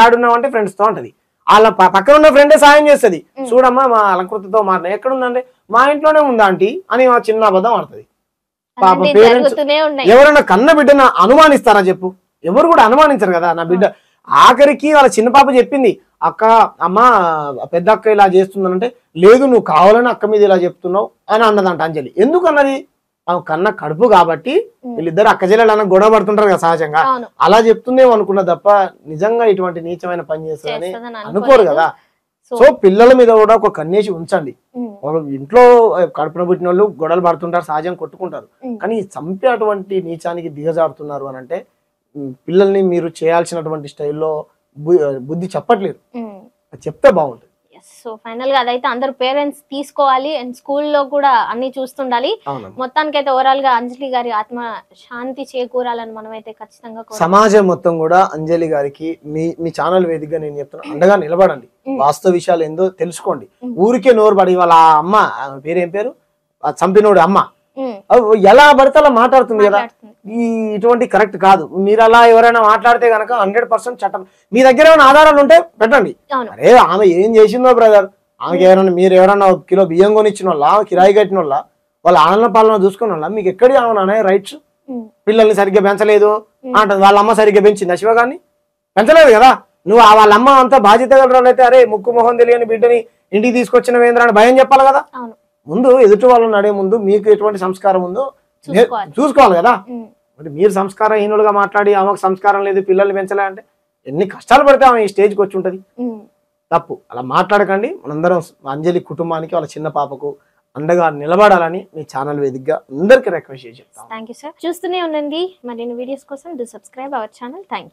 ఏడున్నామంటే ఫ్రెండ్స్ తో ఉంటది, వాళ్ళ పక్కన ఉన్న ఫ్రెండే సాయం చేస్తుంది. చూడమ్మా మా అలంకృతితో మాట్లాడి ఎక్కడుందంటే మా ఇంట్లోనే ఉందా ఆంటీ అని మా చిన్న అబద్ధం ఆడుతుంది. పాప పేరెంట్స్ ఎవరైనా కన్న బిడ్డను అనుమానిస్తారా చెప్పు? ఎవరు కూడా అనుమానించరు కదా. నా బిడ్డ ఆఖరికి వాళ్ళ చిన్న పాప చెప్పింది, అక్క అమ్మ పెద్ద అక్క ఇలా చేస్తుందనంటే, లేదు నువ్వు కావాలని అక్క మీద ఇలా చెప్తున్నావు అని అన్నదంట అంజలి. ఎందుకు అన్నది? ఆమె కన్న కడుపు కాబట్టి వీళ్ళిద్దరు అక్క చెల్లెలు అన్న గొడవ పడుతుంటారు కదా సహజంగా, అలా చెప్తుందేమో అనుకున్నా తప్ప నిజంగా ఇటువంటి నీచమైన పని చేస్తుందని అనుకోరు కదా. సో పిల్లల మీద కూడా ఒక కన్నేసి ఉంచండి. ఇంట్లో కడుపున పుట్టిన వాళ్ళు గొడవలు పడుతుంటారు, సహజం కొట్టుకుంటారు, కానీ చంపే అటువంటి నీచానికి దిగజారుతున్నారు అని అంటే పిల్లల్ని మీరు చేయాల్సినటువంటి స్టైల్లో బుద్ధి చెప్పట్లేదు, చెప్తే బాగుంటుంది. సో ఫైనల్ గా అదైతే అందరు పేరెంట్స్ తీసుకోవాలి, అండ్ స్కూల్లో కూడా అన్ని చూస్తుండాలి. మొత్తానికి అయితే ఓవరాల్ గా అంజలి గారి ఆత్మ శాంతి చేకూరాలని మనం అయితే ఖచ్చితంగా సమాజం మొత్తం కూడా అంజలి గారికి మీ ఛానల్ వేదికగా నేను చెప్తున్నా, అండగా నిలబడండి, వాస్తవ విషయాలు ఏందో తెలుసుకోండి. ఊరికే నోరు పడి వాళ్ళ అమ్మ పేరేం పేరు చంపినోడు అమ్మ ఎలా పడితే అలా మాట్లాడుతుంది కదా, ఇటువంటి కరెక్ట్ కాదు. మీరు అలా ఎవరైనా మాట్లాడితే గనక 100% చట్టం. మీ దగ్గర ఏమైనా ఆధారాలు ఉంటే పెట్టండి. అరే ఆమె ఏం చేసిందో బ్రదర్, ఆమెకి ఎవరైనా మీరు ఎవరైనా కిలో బియ్యం కొనిచ్చిన వాళ్ళ, కిరాయి కట్టిన వాళ్ళ, వాళ్ళ ఆనంద పాలన చూసుకున్న వాళ్ళ, మీకు ఎక్కడి ఆమె రైట్స్? పిల్లల్ని సరిగ్గా పెంచలేదు అంటది, వాళ్ళ అమ్మ సరిగ్గా పెంచింది శివగాన్ని? పెంచలేదు కదా. నువ్వు వాళ్ళ అమ్మ అంతా బాధ్యత గలరాలు అయితే, అరే ముక్కు మొహం తెలియని బిడ్డని ఇంటికి తీసుకొచ్చిన వేంద్రాన్ని భయం చెప్పాలి కదా. ముందు ఎదుటి వాళ్ళు నడే ముందు మీకు ఎటువంటి సంస్కారం ఉందో చూసుకోవాలి కదా. అంటే మీరు సంస్కారహీనులుగా మాట్లాడి ఆమెకు సంస్కారం లేదు, పిల్లల్ని పెంచలే అంటే ఎన్ని కష్టాలు పడితే ఆమె ఈ స్టేజ్కి వచ్చి ఉంటది. తప్పు, అలా మాట్లాడకండి. మనందరం అంజలి కుటుంబానికి, వాళ్ళ చిన్న పాపకు అండగా నిలబడాలని మీ ఛానల్ వేదికగా అందరికీ రిక్వెస్ట్ చేస్తాను. Thank you sir. చూస్తూనే ఉండండి మరిన్ని వీడియోస్ కోసం. Do subscribe our channel. Thank you.